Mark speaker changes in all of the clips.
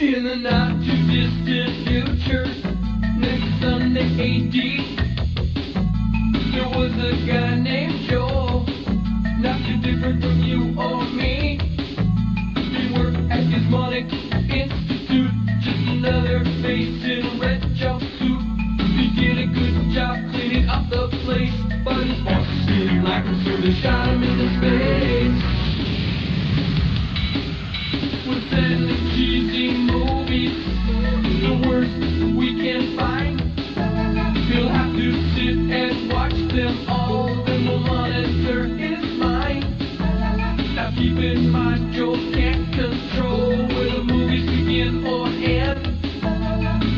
Speaker 1: In the not too distant future, next Sunday AD, there was a guy named Joel, not too different from you or me. He worked at Gizmonic Institute, just another face in a red jumpsuit. He did a good job cleaning up the place, but his boss didn't like him, so they shot him into space. We're sending cheesy movies, the worst we can find. He'll have to sit and watch them all, then we'll monitor his mind. Now keep in mind, Joel can't control where the movies begin or end,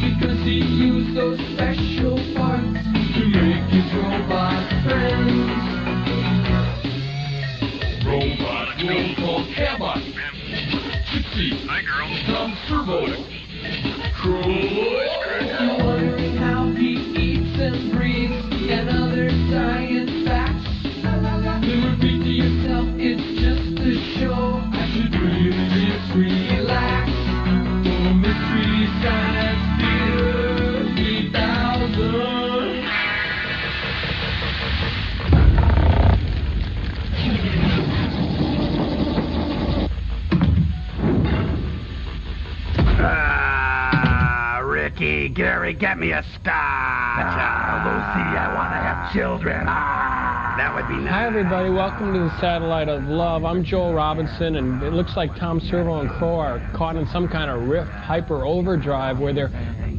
Speaker 1: because he used those special parts to make his robot friends. Robot, roll call, cabot. Hi, girl. Tom Servo. You're wondering how he eats and breathes and other science facts. Then repeat to yourself, it's just a show. I should really just relax. For Mystery Science Theater 3000.
Speaker 2: Ricky, Gary, get me a scotch. Lucy, I want to have children. That would be nice.
Speaker 3: Hi, everybody. Welcome to the Satellite of Love. I'm Joel Robinson, and it looks like Tom Servo and Crow are caught in some kind of rift hyper overdrive where they're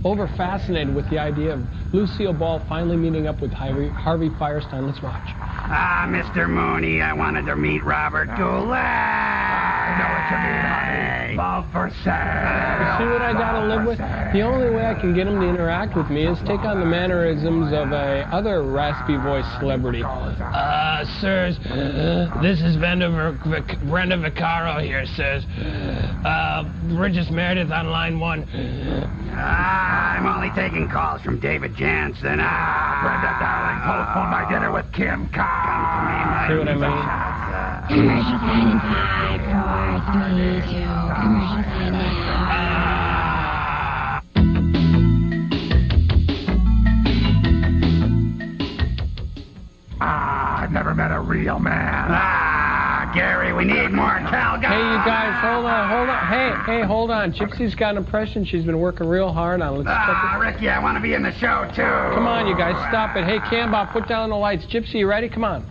Speaker 3: over-fascinated with the idea of Lucille Ball finally meeting up with Harvey Firestein. Let's watch.
Speaker 2: Mr. Mooney, I wanted to meet Robert Goulet. I know what you mean, honey. Love for sale.
Speaker 3: You see what I gotta live with? The only way I can get him to interact with me is take on the mannerisms of a other raspy voice celebrity. Sirs, this is Brenda Vaccaro here, sirs. Regis Meredith on line 1.
Speaker 2: I'm only taking calls from David Jansen. Brenda, darling, postpone my dinner with Kim Cobb. Come to me, my
Speaker 3: see what I mean?
Speaker 4: Commercial sign in 5, 4, 3, 2. Commercial sign now.
Speaker 2: I've never met a real man. Gary, we need more Calgon.
Speaker 3: Hey, you guys, hold on. Hey, hold on. Gypsy's got an impression she's been working real hard on. Let's check it.
Speaker 2: Ricky, I want to be in the show, too.
Speaker 3: Come on, you guys, stop it. Hey, Cambot, put down the lights. Gypsy, you ready? Come on.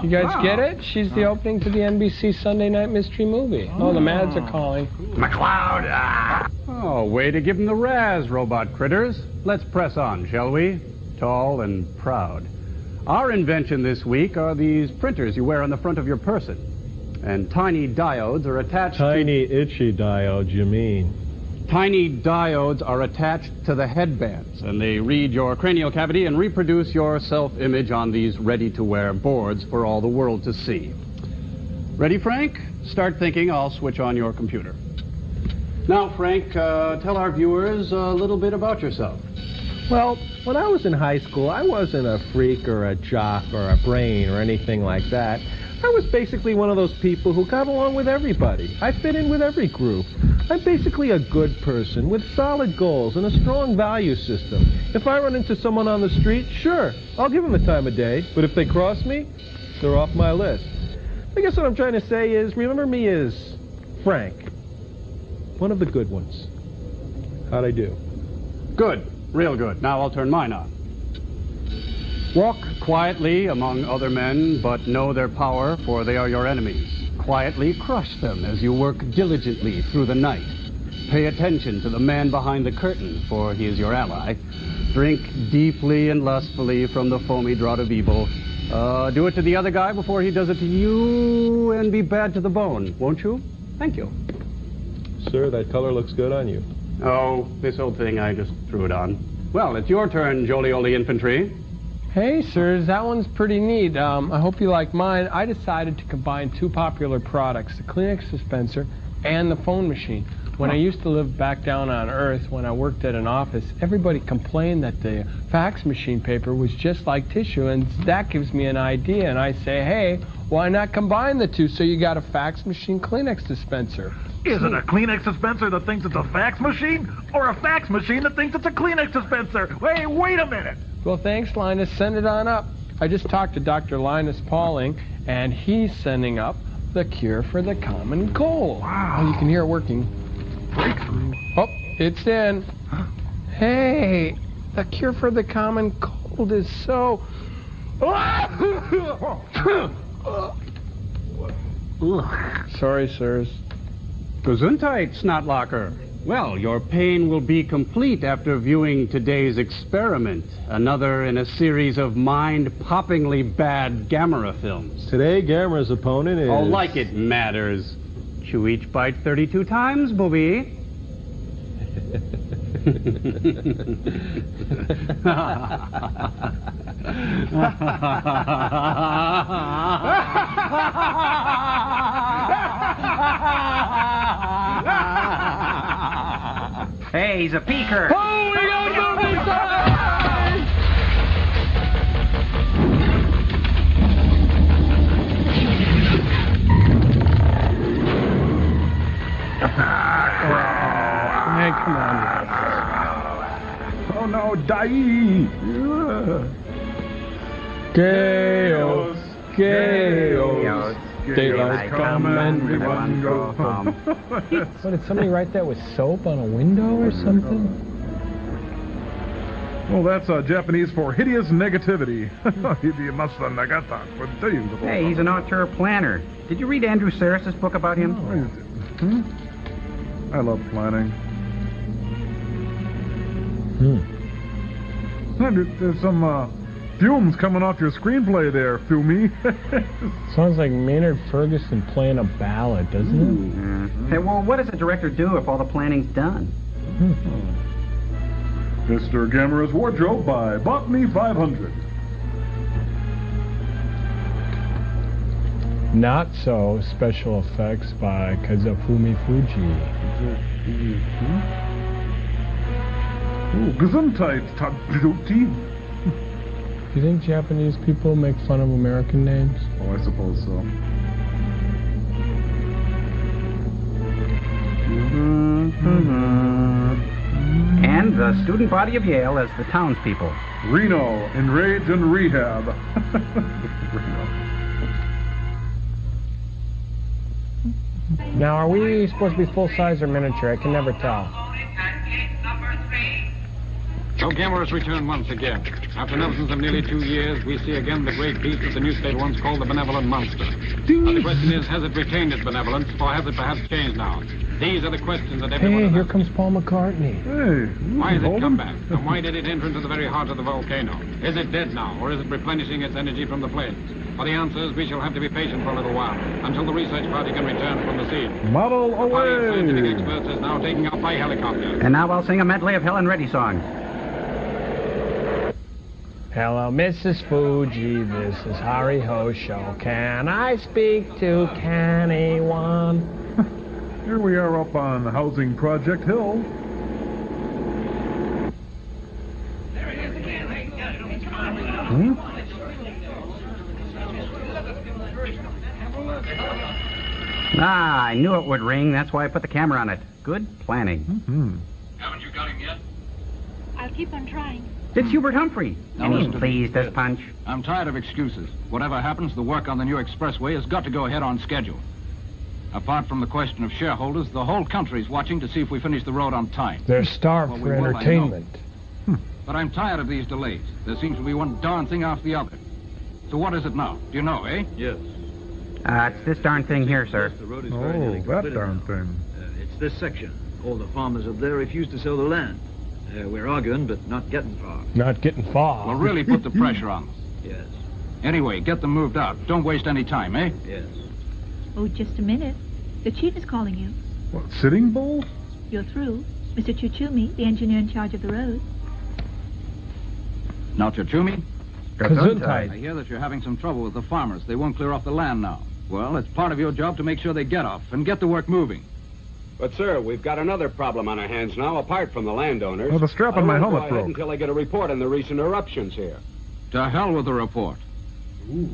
Speaker 3: You guys get it? She's the opening to the NBC Sunday Night Mystery Movie. Oh, the Mads are calling.
Speaker 2: McLeod.
Speaker 5: Oh, way to give them the razz, robot critters. Let's press on, shall we? Tall and proud. Our invention this week are these printers you wear on the front of your person. And tiny diodes are attached
Speaker 6: Tiny, itchy diodes, you mean?
Speaker 5: Tiny diodes are attached to the headbands, and they read your cranial cavity and reproduce your self-image on these ready-to-wear boards for all the world to see. Ready, Frank? Start thinking. I'll switch on your computer. Now, Frank, tell our viewers a little bit about yourself.
Speaker 6: Well, when I was in high school, I wasn't a freak or a jock or a brain or anything like that. I was basically one of those people who got along with everybody. I fit in with every group. I'm basically a good person with solid goals and a strong value system. If I run into someone on the street, sure, I'll give them the time of day. But if they cross me, they're off my list. I guess what I'm trying to say is, remember me as Frank. One of the good ones. How'd I do?
Speaker 5: Good. Real good. Now I'll turn mine on. Walk quietly among other men, but know their power, for they are your enemies. Quietly crush them as you work diligently through the night. Pay attention to the man behind the curtain, for he is your ally. Drink deeply and lustfully from the foamy draught of evil. Do it to the other guy before he does it to you, and be bad to the bone, won't you? Thank you.
Speaker 6: Sir, that color looks good on you.
Speaker 5: Oh, this old thing, I just threw it on. Well, it's your turn, Jolly-Oly Infantry.
Speaker 3: Hey, sirs, that one's pretty neat. I hope you like mine. I decided to combine two popular products, the Kleenex dispenser and the phone machine. When I used to live back down on Earth, when I worked at an office, everybody complained that the fax machine paper was just like tissue, and that gives me an idea, and I say, hey, why not combine the two so you got a fax machine Kleenex dispenser?
Speaker 7: Is it a Kleenex dispenser that thinks it's a fax machine, or a fax machine that thinks it's a Kleenex dispenser? Hey, wait a minute!
Speaker 3: Well, thanks, Linus. Send it on up. I just talked to Dr. Linus Pauling, and he's sending up the cure for the common cold.
Speaker 7: Wow.
Speaker 3: Oh, you can hear it working.
Speaker 7: Breakthrough.
Speaker 3: Oh, it's in. Hey, the cure for the common cold is so... Sorry, sirs.
Speaker 5: Gesundheit, Snotlocker. Well, your pain will be complete after viewing today's experiment, another in a series of mind-poppingly bad Gamera films.
Speaker 6: Today, Gamera's opponent is...
Speaker 5: Oh, like it matters. Chew each bite 32 times, booby.
Speaker 2: Hey, he's a peeker.
Speaker 3: Oh, we got movie time! Hey, come on.
Speaker 7: Oh no, die!
Speaker 3: Gaos, Gaos.
Speaker 2: Daylight
Speaker 3: come and we
Speaker 2: one go home.
Speaker 3: What, did somebody write that with soap on a window or something?
Speaker 7: Well, that's Japanese for hideous negativity.
Speaker 2: Hey, he's an auteur planner. Did you read Andrew Saris's book about him?
Speaker 7: I love planning. There's some fumes coming off your screenplay there, Fumi.
Speaker 3: Sounds like Maynard Ferguson playing a ballad, doesn't
Speaker 2: Hey, well, what does a director do if all the planning's done?
Speaker 7: Mr. Gamera's Wardrobe by Botany 500.
Speaker 3: it? Not so special effects by Kazafumi Fuji.
Speaker 7: Gesundheit, Tadruti.
Speaker 3: Do you think Japanese people make fun of American names?
Speaker 7: Oh, I suppose so.
Speaker 2: And the student body of Yale as the townspeople.
Speaker 7: Reno, Enrage and Rehab. Reno.
Speaker 3: Now, are we supposed to be full-size or miniature? I can never tell.
Speaker 8: So Gamera's returned once again. After an absence of nearly 2 years, we see again the great beast that the newspaper once called the benevolent monster. Now, the question is, has it retained its benevolence, or has it perhaps changed now? These are the questions that everyone
Speaker 3: Hey, here
Speaker 8: asks.
Speaker 3: comes Paul McCartney.
Speaker 7: Hey,
Speaker 8: Why has it come back? And why did it enter into the very heart of the volcano? Is it dead now, or is it replenishing its energy from the flames? For the answers, we shall have to be patient for a little while, until the research party can return from the scene.
Speaker 7: Model
Speaker 8: The party of scientific
Speaker 7: away!
Speaker 8: experts is now taking off by helicopter.
Speaker 2: And now I'll sing a medley of Helen Reddy songs.
Speaker 3: Hello, Mrs. Fuji. This is Hari Ho Show. Can I speak to anyone?
Speaker 7: Here we are up on Housing Project Hill.
Speaker 1: There it is again. Hey, come on.
Speaker 2: Ah, I knew it would ring. That's why I put the camera on it. Good planning.
Speaker 8: Haven't you got him yet?
Speaker 4: I'll keep on trying.
Speaker 2: It's Hubert Humphrey.
Speaker 8: Now
Speaker 2: And
Speaker 8: listen
Speaker 2: he's
Speaker 8: to me.
Speaker 2: pleased as punch.
Speaker 8: I'm tired of excuses. Whatever happens, the work on the new expressway has got to go ahead on schedule. Apart from the question of shareholders, the whole country's watching to see if we finish the road on time.
Speaker 3: They're starved
Speaker 8: Well,
Speaker 3: for
Speaker 8: we will, I know.
Speaker 3: entertainment.
Speaker 8: But I'm tired of these delays. There seems to be one darn thing after the other. So what is it now? Do you know, eh?
Speaker 9: Yes.
Speaker 2: It's this darn thing here, sir.
Speaker 9: The road is very nearly
Speaker 7: Oh, that
Speaker 9: completed
Speaker 7: darn
Speaker 9: now.
Speaker 7: thing.
Speaker 9: It's this section. All the farmers up there refuse to sell the land. We're arguing, but not getting far.
Speaker 3: Not getting far.
Speaker 8: Well, really put the pressure on them.
Speaker 9: Yes.
Speaker 8: Anyway, get them moved out. Don't waste any time, eh?
Speaker 9: Yes.
Speaker 10: Oh, just a minute. The chief is calling you.
Speaker 7: What, Sitting Bull?
Speaker 10: You're through. Mr. Chuchumi, the engineer in charge of the road.
Speaker 8: Now, Chuchumi, I
Speaker 3: Gesundheit.
Speaker 8: hear that you're having some trouble with the farmers. They won't clear off the land now. Well, it's part of your job to make sure they get off and get the work moving.
Speaker 2: But, sir, we've got another problem on our hands now, apart from the landowners.
Speaker 11: Well, the strap on my helmet
Speaker 2: go ahead
Speaker 11: broke.
Speaker 2: until I get a report on the recent eruptions here.
Speaker 8: To hell with the report.
Speaker 2: Ooh.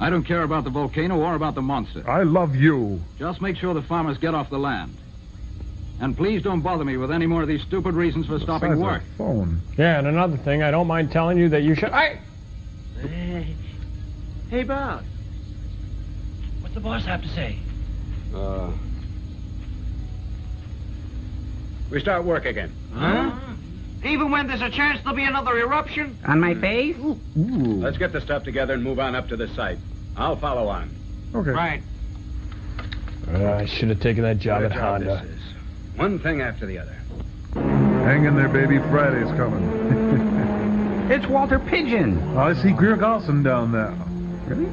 Speaker 8: I don't care about the volcano or about the monster.
Speaker 11: I love you.
Speaker 8: Just make sure the farmers get off the land. And please don't bother me with any more of these stupid reasons for stopping work.
Speaker 11: Phone.
Speaker 3: Yeah, and another thing, I don't mind telling you that you should...
Speaker 9: Hey, Bob.
Speaker 12: What's the boss have to say?
Speaker 2: We start work again.
Speaker 12: Huh? Even when there's a chance there'll be another eruption?
Speaker 2: On my face? Ooh. Let's get the stuff together and move on up to the site. I'll follow on.
Speaker 11: Okay.
Speaker 12: Right.
Speaker 3: I should have taken that job at Honda.
Speaker 2: This is. One thing after the other.
Speaker 11: Hang in there, baby. Friday's coming.
Speaker 2: It's Walter Pigeon.
Speaker 11: I see Greer Galson down there.
Speaker 2: Really?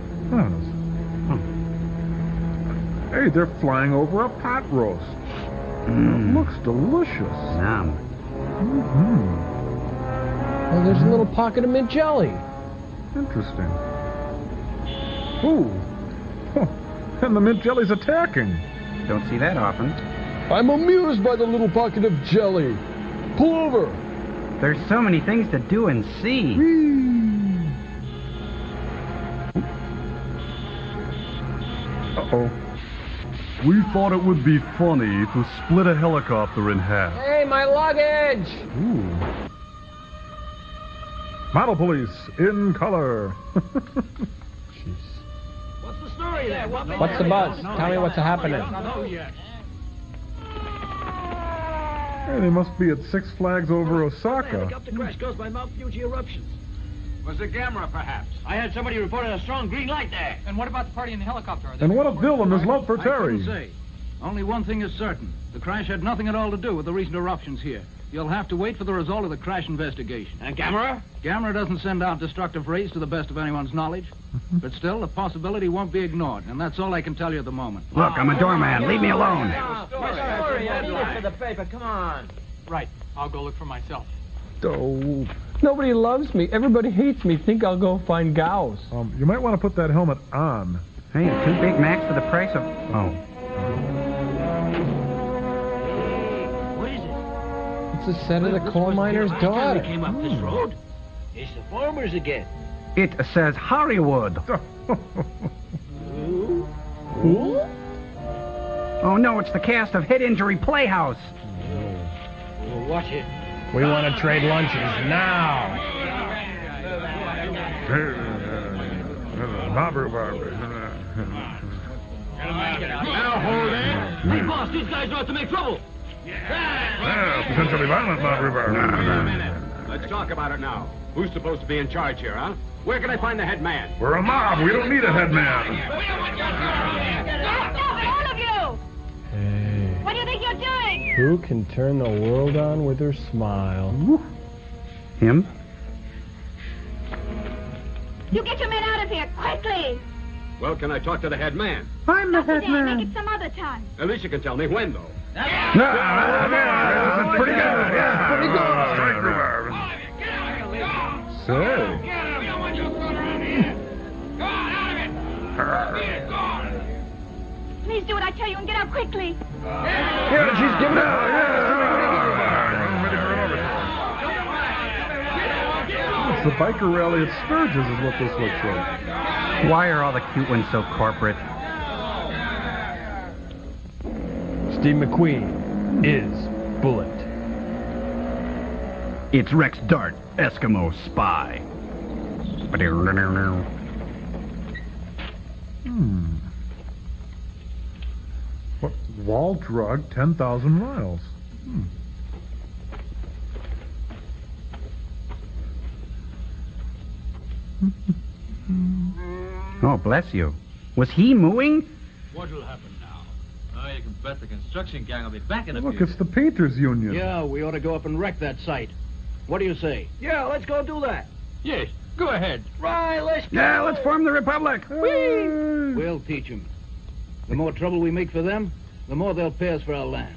Speaker 11: Hey, they're flying over a pot roast. It looks delicious.
Speaker 2: Yum.
Speaker 3: Oh, there's a little pocket of mint jelly.
Speaker 11: Interesting. Ooh. And the mint jelly's attacking.
Speaker 2: Don't see that often.
Speaker 3: I'm amused by the little pocket of jelly. Pull over.
Speaker 2: There's so many things to do and see.
Speaker 11: Uh-oh.
Speaker 13: We thought it would be funny to split a helicopter in half.
Speaker 3: Hey, my luggage!
Speaker 11: Ooh. Model police in color.
Speaker 3: Jeez.
Speaker 12: What's the story there?
Speaker 3: What's the buzz? Tell me what's happening.
Speaker 11: Hey, they must be at Six Flags over Osaka.
Speaker 9: Helicopter crash caused by Mount Fuji eruptions.
Speaker 2: Was it Gamera, perhaps?
Speaker 12: I had somebody reported a strong green light there. And what about the party in the helicopter?
Speaker 11: And what a villain is love for
Speaker 8: I
Speaker 11: Terry.
Speaker 8: couldn't say. Only one thing is certain. The crash had nothing at all to do with the recent eruptions here. You'll have to wait for the result of the crash investigation.
Speaker 12: And Gamera?
Speaker 8: Gamera doesn't send out destructive rays to the best of anyone's knowledge. But still, the possibility won't be ignored, and that's all I can tell you at the moment.
Speaker 2: Look, I'm a doorman. Leave me alone.
Speaker 12: Story. I need it for the paper. Come on. Right. I'll go look for myself.
Speaker 3: Oh, nobody loves me. Everybody hates me. Think I'll go find Gaos.
Speaker 11: You might want to put that helmet on.
Speaker 2: Hey, 2 Big Macs for the price of... Oh.
Speaker 12: What is it?
Speaker 3: It's a set of the coal miner's daughter.
Speaker 12: Came up this road. It's the farmers again.
Speaker 2: It says Hollywood. Oh, no, it's the cast of Head Injury Playhouse.
Speaker 12: Well, watch it.
Speaker 3: We want to trade lunches now.
Speaker 12: Now hold it. Hey, boss, these guys are out to make trouble.
Speaker 11: Potentially violent mob rhubarb.
Speaker 2: Wait a minute. Let's talk about it now. Who's supposed to be in charge here, huh? Where can I find the head man?
Speaker 11: We're a mob. We don't need a head man.
Speaker 4: Stop it, all of you!
Speaker 3: Hey.
Speaker 4: What do you think you're doing?
Speaker 3: Who can turn the world on with her smile?
Speaker 2: Him?
Speaker 4: You get your men out of here, quickly!
Speaker 2: Well, can I talk to the head man?
Speaker 4: I'm the head man. Make it some other time.
Speaker 2: At least you can tell me when, though.
Speaker 11: This is pretty good. Yeah, pretty good. Strike rhubarb. Say.
Speaker 4: Please do what I tell you and get out quickly.
Speaker 3: Yeah, she's giving up.
Speaker 11: It's the biker rally at Sturgis is what this looks like.
Speaker 2: Why are all the cute ones so corporate?
Speaker 3: Steve McQueen is Bullet.
Speaker 2: It's Rex Dart, Eskimo spy.
Speaker 11: What? Wall drug 10,000 miles.
Speaker 2: Oh, bless you. Was he mooing?
Speaker 14: What'll happen now? Oh, you can bet the construction gang will be back in a
Speaker 11: Look,
Speaker 14: few.
Speaker 11: it's the Painters Union.
Speaker 9: Yeah, we ought to go up and wreck that site. What do you say? Yeah, let's go do that.
Speaker 14: Yes, go ahead.
Speaker 9: Right, let's go.
Speaker 2: Yeah, let's form the Republic.
Speaker 11: Hey.
Speaker 9: We'll teach them. The more trouble we make for them, the more they'll pay us for our land.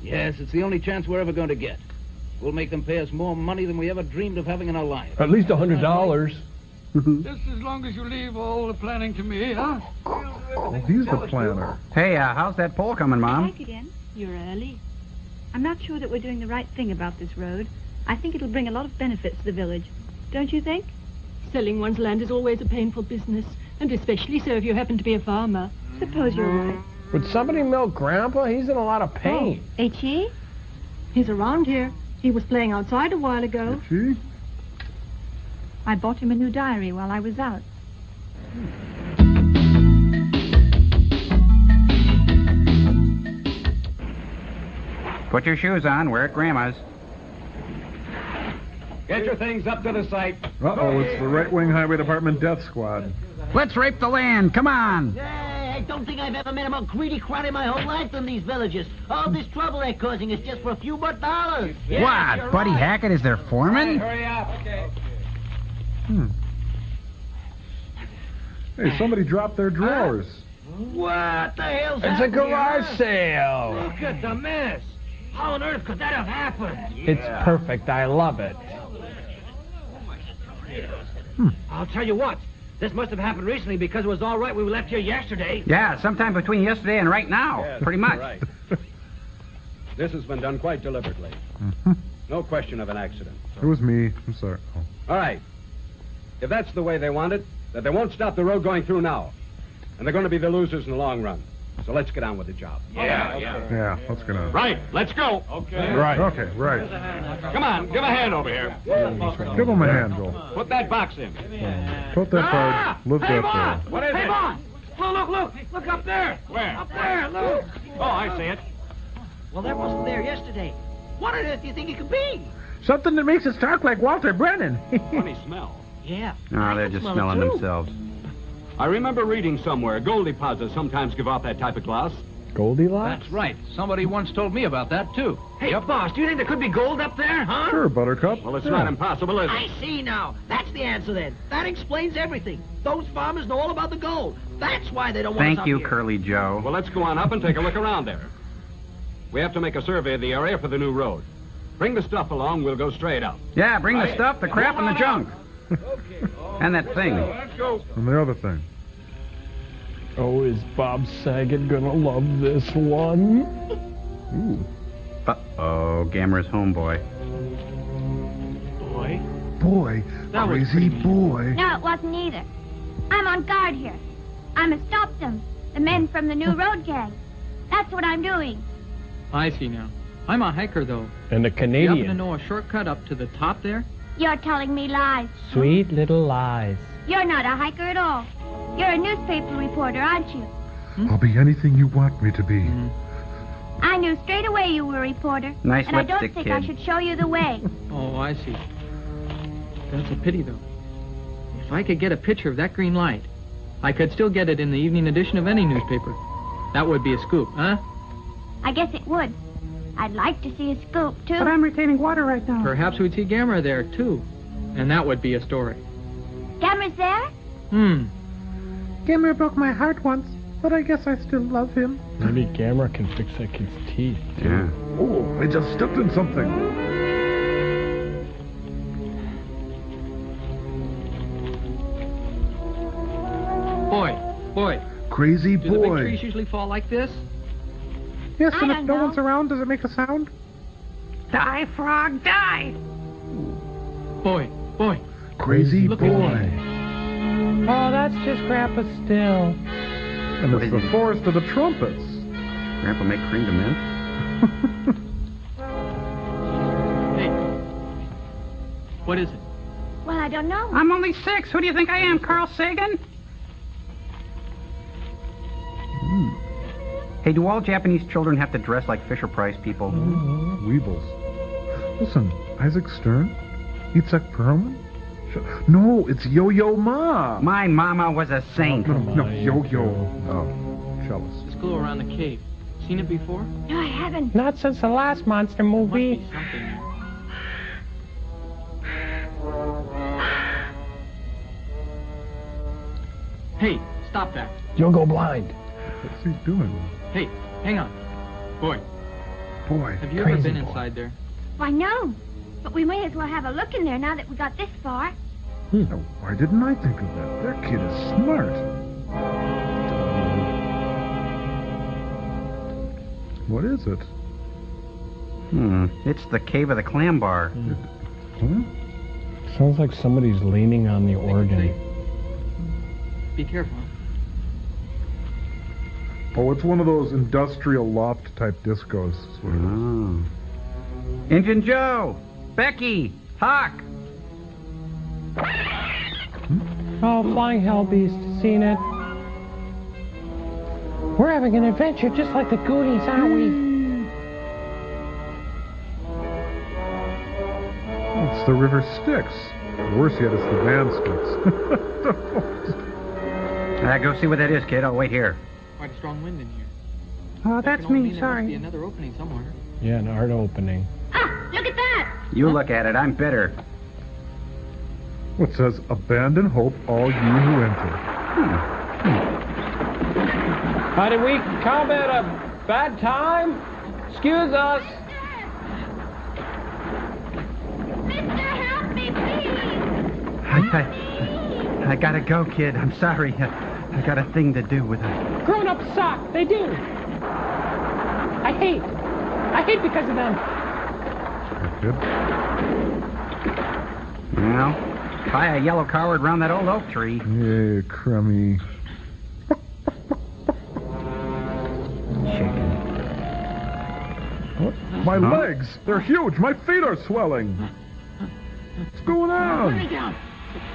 Speaker 9: Yes, it's the only chance we're ever going to get. We'll make them pay us more money than we ever dreamed of having in our lives.
Speaker 3: At least $100.
Speaker 2: Just as long as you leave all the planning to me, huh?
Speaker 11: Oh, he's the planner.
Speaker 2: Hey, how's that pole coming, Mom?
Speaker 10: Back again. You're early. I'm not sure that we're doing the right thing about this road. I think it'll bring a lot of benefits to the village. Don't you think?
Speaker 15: Selling one's land is always a painful business, and especially so if you happen to be a farmer.
Speaker 10: Suppose you're right.
Speaker 3: Would somebody milk Grandpa? He's in a lot of pain.
Speaker 10: Oh, ain't she?
Speaker 15: He's around here. He was playing outside a while ago.
Speaker 11: She?
Speaker 10: I bought him a new diary while I was out.
Speaker 2: Put your shoes on. We're at Grandma's.
Speaker 16: Get your things up to the site.
Speaker 11: Uh-oh, it's the right-wing highway department death squad.
Speaker 2: Let's rape the land. Come on.
Speaker 17: I don't think I've ever met a more greedy crowd in my whole life than these villagers. All this trouble they're causing is just for a few more dollars.
Speaker 2: What? Buddy Hackett is their foreman?
Speaker 16: Hurry up. Okay.
Speaker 11: Hey, somebody dropped their drawers.
Speaker 17: What the hell's
Speaker 3: It's a
Speaker 17: happening
Speaker 3: garage
Speaker 17: here?
Speaker 3: sale.
Speaker 17: Look at the mess. How on earth could that have happened?
Speaker 3: It's perfect. I love it.
Speaker 12: I'll tell you what. This must have happened recently because it was all right when we left here yesterday.
Speaker 2: Yeah, sometime between yesterday and right now.
Speaker 16: Yes,
Speaker 2: Pretty much.
Speaker 16: Right. This has been done quite deliberately. No question of an accident.
Speaker 11: It was me. I'm sorry. Oh.
Speaker 16: All right. If that's the way they want it, then they won't stop the road going through now. And they're going to be the losers in the long run. So let's get on with the job.
Speaker 11: Yeah, let's get on.
Speaker 16: Right, let's go. Okay.
Speaker 11: Right. Okay, right.
Speaker 16: Come on, give a hand over here.
Speaker 11: Give him a hand, Joel.
Speaker 16: Put that box in.
Speaker 11: Put that card. Lift
Speaker 12: Hey,
Speaker 11: that
Speaker 12: Bob!
Speaker 11: door.
Speaker 16: What is
Speaker 12: Hey,
Speaker 16: it?
Speaker 12: Bob! Look! Look up there!
Speaker 16: Where?
Speaker 12: Up there, look!
Speaker 16: Oh, I see it.
Speaker 17: Well, that wasn't there yesterday. What on earth do you think it could be?
Speaker 6: Something that makes us talk like Walter Brennan.
Speaker 16: Funny smell.
Speaker 17: Yeah.
Speaker 2: Oh, they're just smelling themselves.
Speaker 16: I remember reading somewhere gold deposits sometimes give off that type of gloss.
Speaker 3: Goldilocks?
Speaker 9: That's right. Somebody once told me about that, too.
Speaker 12: Hey, boss, do you think there could be gold up there, huh?
Speaker 11: Sure, Buttercup.
Speaker 16: Well, it's
Speaker 11: Yeah.
Speaker 16: not impossible, is it?
Speaker 17: I see now. That's the answer then. That explains everything. Those farmers know all about the gold. That's why they don't want us
Speaker 2: Thank
Speaker 17: up
Speaker 2: you,
Speaker 17: here.
Speaker 2: Curly Joe.
Speaker 16: Well, let's go on up and take a look around there. We have to make a survey of the area for the new road. Bring the stuff along, we'll go straight up.
Speaker 2: Yeah, bring the stuff, the crap, and the junk. And that thing.
Speaker 16: Let's go.
Speaker 11: And the other thing.
Speaker 3: Oh, is Bob Saget gonna love this one? Ooh.
Speaker 2: Uh-oh, Gamera's homeboy.
Speaker 11: Boy,
Speaker 12: That was
Speaker 11: crazy boy.
Speaker 4: No, it wasn't either. I'm on guard here. I'm a stop them. The men from the new road gang. That's what I'm doing.
Speaker 18: I see now. I'm a hiker, though.
Speaker 3: And a
Speaker 18: You happen to
Speaker 3: Canadian.
Speaker 18: know a shortcut up to the top there?
Speaker 4: You're telling me lies.
Speaker 3: Sweet little lies.
Speaker 4: You're not a hiker at all. You're a newspaper reporter, aren't you?
Speaker 11: I'll be anything you want me to be.
Speaker 4: I knew straight away you were a reporter.
Speaker 2: Nice
Speaker 4: and I don't
Speaker 2: lipstick,
Speaker 4: think I
Speaker 2: kid.
Speaker 4: should show you the way.
Speaker 18: Oh, I see. That's a pity, though. If I could get a picture of that green light, I could still get it in the evening edition of any newspaper. That would be a scoop, huh?
Speaker 4: I guess it would. I'd like to see a scoop, too.
Speaker 2: But I'm retaining water right now.
Speaker 18: Perhaps we'd see Gamera there, too. And that would be a story.
Speaker 4: Gamera's there?
Speaker 6: Gamera broke my heart once, but I guess I still love him.
Speaker 3: Maybe Gamera can fix that kid's teeth.
Speaker 2: Yeah.
Speaker 11: Oh, I just stepped in something.
Speaker 18: Boy.
Speaker 11: Crazy
Speaker 18: Do the big
Speaker 11: boy.
Speaker 18: trees usually fall like this?
Speaker 6: Yes,
Speaker 4: I
Speaker 6: and if
Speaker 4: don't
Speaker 6: no
Speaker 4: know.
Speaker 6: one's around, does it make a sound?
Speaker 4: Die, frog, die!
Speaker 18: Boy.
Speaker 11: Crazy
Speaker 18: Look at
Speaker 11: boy.
Speaker 3: Oh, that's just Grandpa still.
Speaker 11: And it's the forest of the trumpets.
Speaker 2: Grandpa make cream to mint?
Speaker 18: Hey. What is it?
Speaker 4: Well, I don't know.
Speaker 2: I'm only 6. Who do you think I am, Carl Sagan? Hey, do all Japanese children have to dress like Fisher-Price people?
Speaker 11: Weebles. Listen, Isaac Stern? Itzhak Perlman? No, it's Yo-Yo Ma.
Speaker 2: My mama was a saint.
Speaker 11: No, Yo-Yo. Oh, jealous.
Speaker 18: Let's go around the cave. Seen it before?
Speaker 4: No, I haven't.
Speaker 3: Not since the last monster movie.
Speaker 18: Must be something. Hey, stop that.
Speaker 3: You'll go blind.
Speaker 11: What's he doing?
Speaker 18: Hey, hang on. Boy, have you ever been inside there?
Speaker 4: Why, no. But we may as well have a look in there now that we got this far.
Speaker 11: Now, why didn't I think of that? That kid is smart. What is it?
Speaker 2: It's the Cave of the Clam Bar.
Speaker 11: Huh?
Speaker 3: Sounds like somebody's leaning on the organ.
Speaker 18: Be careful.
Speaker 11: Oh, it's one of those industrial loft type discos. That's what it is.
Speaker 2: Injun Joe! Becky! Hawk!
Speaker 3: Oh, Flying Hell Beast, seen it? We're having an adventure just like the Goonies, aren't we?
Speaker 11: It's the River Styx. Worse yet, it's the Van Styx.
Speaker 2: Go see what that is, kid. I'll wait here.
Speaker 18: Quite a strong wind in here.
Speaker 19: Oh, that's me,
Speaker 18: There
Speaker 19: sorry.
Speaker 18: must be another opening somewhere.
Speaker 3: Yeah, an art opening.
Speaker 4: Ah, look at that!
Speaker 2: You look at it. I'm bitter.
Speaker 11: What says, abandon hope, all you who enter.
Speaker 3: How did we come at a bad time? Excuse us.
Speaker 2: I gotta go, kid. I'm sorry. I got a thing to do with it.
Speaker 19: Grown-ups suck. They do. I hate because of them.
Speaker 11: Good.
Speaker 2: Well, tie a yellow coward around that old oak tree.
Speaker 11: Yeah, crummy.
Speaker 2: Chicken.
Speaker 11: What? My legs! They're huge! My feet are swelling! What's going on?
Speaker 17: Put me down!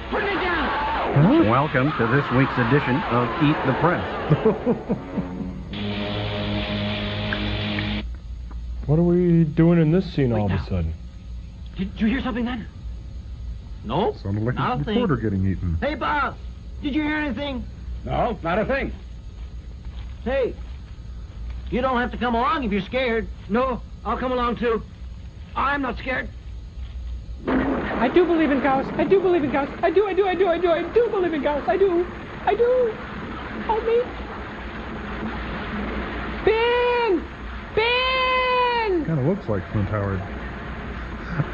Speaker 17: Put me down!
Speaker 2: Huh? Welcome to this week's edition of Eat the Press.
Speaker 3: What are we doing in this scene all of a sudden?
Speaker 17: Did you hear something then? No?
Speaker 11: Sounded like
Speaker 17: Not
Speaker 11: a
Speaker 17: a thing.
Speaker 11: reporter getting eaten.
Speaker 17: Hey, boss! Did you hear anything?
Speaker 16: No, not a thing.
Speaker 17: Hey, you don't have to come along if you're scared.
Speaker 12: No, I'll come along too. I'm not scared.
Speaker 19: I do believe in Gaos. I do believe in Gaos. I do believe in Gaos. I do. Help me. Ben!
Speaker 11: Kind of looks like Clint Howard.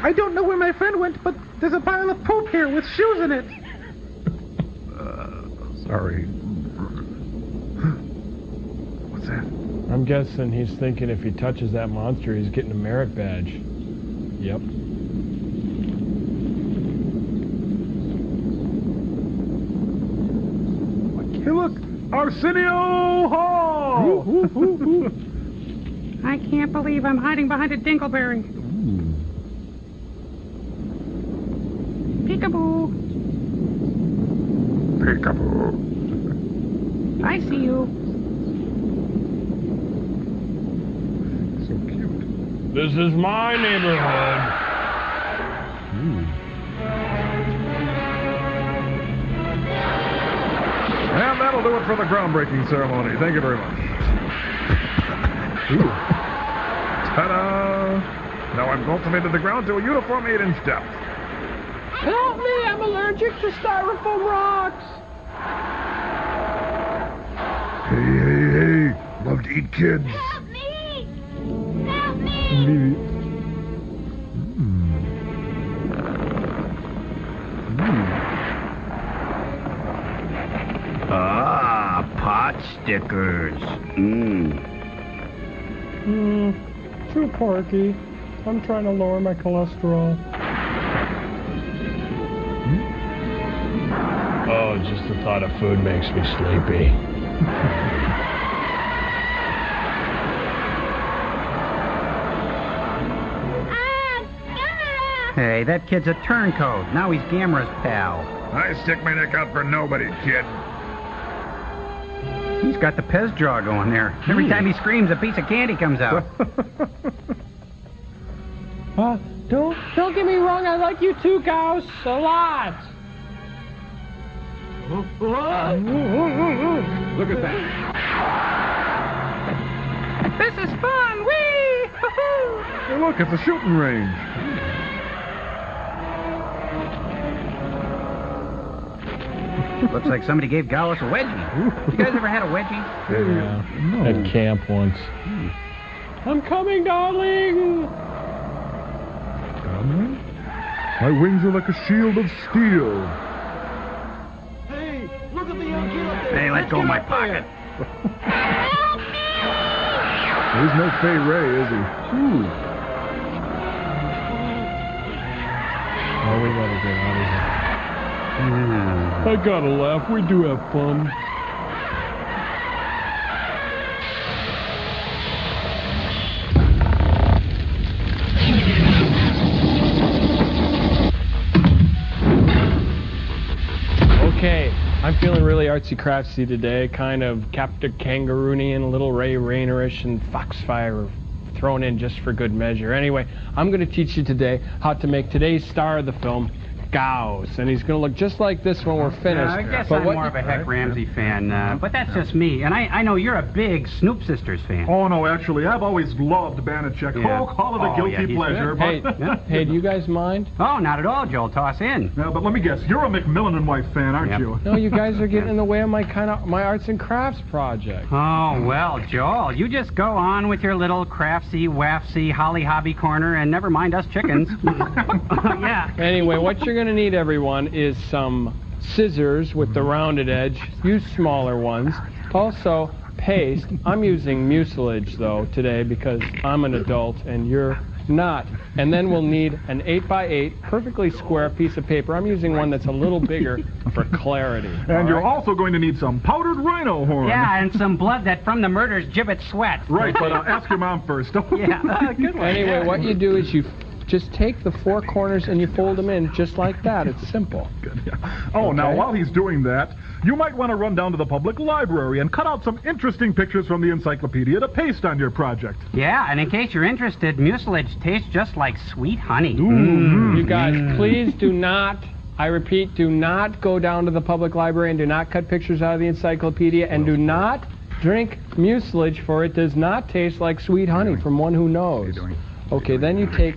Speaker 19: I don't know where my friend went, but there's a pile of poop here with shoes in it.
Speaker 11: Sorry. What's that?
Speaker 3: I'm guessing he's thinking if he touches that monster, he's getting a merit badge. Yep.
Speaker 11: Hey, look! Arsenio Hall!
Speaker 19: I can't believe I'm hiding behind a dingleberry. Peekaboo.
Speaker 11: Peekaboo.
Speaker 19: I see you.
Speaker 11: So cute.
Speaker 3: This is my neighborhood.
Speaker 11: And that'll do it for the groundbreaking ceremony. Thank you very much. Ooh. Ta-da! Now I'm cultivated the ground to a uniform 8-inch depth.
Speaker 19: Help me! I'm allergic to styrofoam rocks.
Speaker 11: Hey. Love to eat kids.
Speaker 4: Help me! Help me!
Speaker 2: Ah, pot stickers.
Speaker 3: Too porky. I'm trying to lower my cholesterol. Oh, just the thought of food makes me sleepy.
Speaker 2: Hey, that kid's a turncoat. Now he's Gamera's pal.
Speaker 11: I stick my neck out for nobody, kid.
Speaker 2: He's got the Pez jaw going there. Every time he screams, a piece of candy comes out.
Speaker 19: Don't get me wrong. I like you too, Gaos. A lot.
Speaker 16: Look at that.
Speaker 19: This is fun. Whee!
Speaker 11: Hey, look, it's a shooting range.
Speaker 2: Looks like somebody gave Gaos a wedgie. You guys ever had a wedgie?
Speaker 3: Yeah.
Speaker 11: No.
Speaker 3: At camp once. I'm coming, darling!
Speaker 11: My wings are like a shield of steel.
Speaker 2: let go of my pocket.
Speaker 11: He's no Fay Ray, is he?
Speaker 6: Oh, we gotta get out of here.
Speaker 3: I gotta laugh. We do have fun. Okay, I'm feeling really artsy-craftsy today, kind of Captain Kangaroonian, Little Ray Raynerish, and Foxfire thrown in just for good measure. Anyway, I'm going to teach you today how to make today's star of the film, Gaos, and he's going to look just like this when we're finished.
Speaker 2: I guess
Speaker 3: but
Speaker 2: I'm more of a Heck Ramsey fan, but that's just me. And I know you're a big Snoop Sisters fan.
Speaker 11: Oh, no, actually, I've always loved Banachek.
Speaker 2: Yeah.
Speaker 11: Oh, call it a guilty pleasure.
Speaker 3: Hey,
Speaker 11: But...
Speaker 3: hey, do you guys mind?
Speaker 2: Oh, not at all, Joel. Toss in.
Speaker 11: Yeah, but let me guess. You're a McMillan and Wife fan, aren't you?
Speaker 3: No, you guys are getting in the way of my arts and crafts project.
Speaker 2: Oh, well, Joel, you just go on with your little craftsy, waftsy, holly hobby corner, and never mind us chickens. Yeah.
Speaker 3: Anyway, what you're going to need, everyone, is some scissors with the rounded edge. Use smaller ones. Also, paste. I'm using mucilage, though, today because I'm an adult and you're not. And then we'll need an 8x8 perfectly square piece of paper. I'm using one that's a little bigger for clarity.
Speaker 11: And you're also going to need some powdered rhino horn.
Speaker 2: Yeah, and some blood that from the murder's gibbet sweat.
Speaker 11: Right, but ask your mom first.
Speaker 2: Yeah, good one.
Speaker 3: Anyway, what you do is you just take the four corners and you fold them in just like that. It's simple.
Speaker 11: Good, yeah. Oh, okay. Now, while he's doing that, you might want to run down to the public library and cut out some interesting pictures from the encyclopedia to paste on your project.
Speaker 2: Yeah, and in case you're interested, mucilage tastes just like sweet honey.
Speaker 3: You guys, please do not, I repeat, do not go down to the public library and do not cut pictures out of the encyclopedia and do not drink mucilage, for it does not taste like sweet honey from one who knows. Okay, then you take...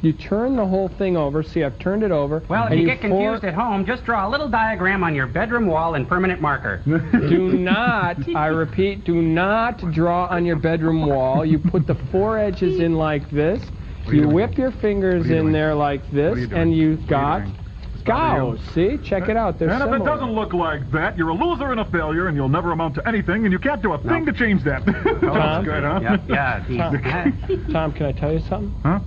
Speaker 3: you turn the whole thing over. See, I've turned it over.
Speaker 2: Well, if you get confused at home, just draw a little diagram on your bedroom wall in permanent marker.
Speaker 3: Do not, I repeat, do not draw on your bedroom wall. You put the four edges in like this. You whip your fingers in there like this, and you've got Gaos. See? Check it out. They're
Speaker 11: and
Speaker 3: similar.
Speaker 11: if it doesn't look like that, you're a loser and a failure, and you'll never amount to anything, and you can't do a thing to change that. That's good, huh?
Speaker 2: Yeah.
Speaker 3: Tom, can I tell you something?
Speaker 11: Huh?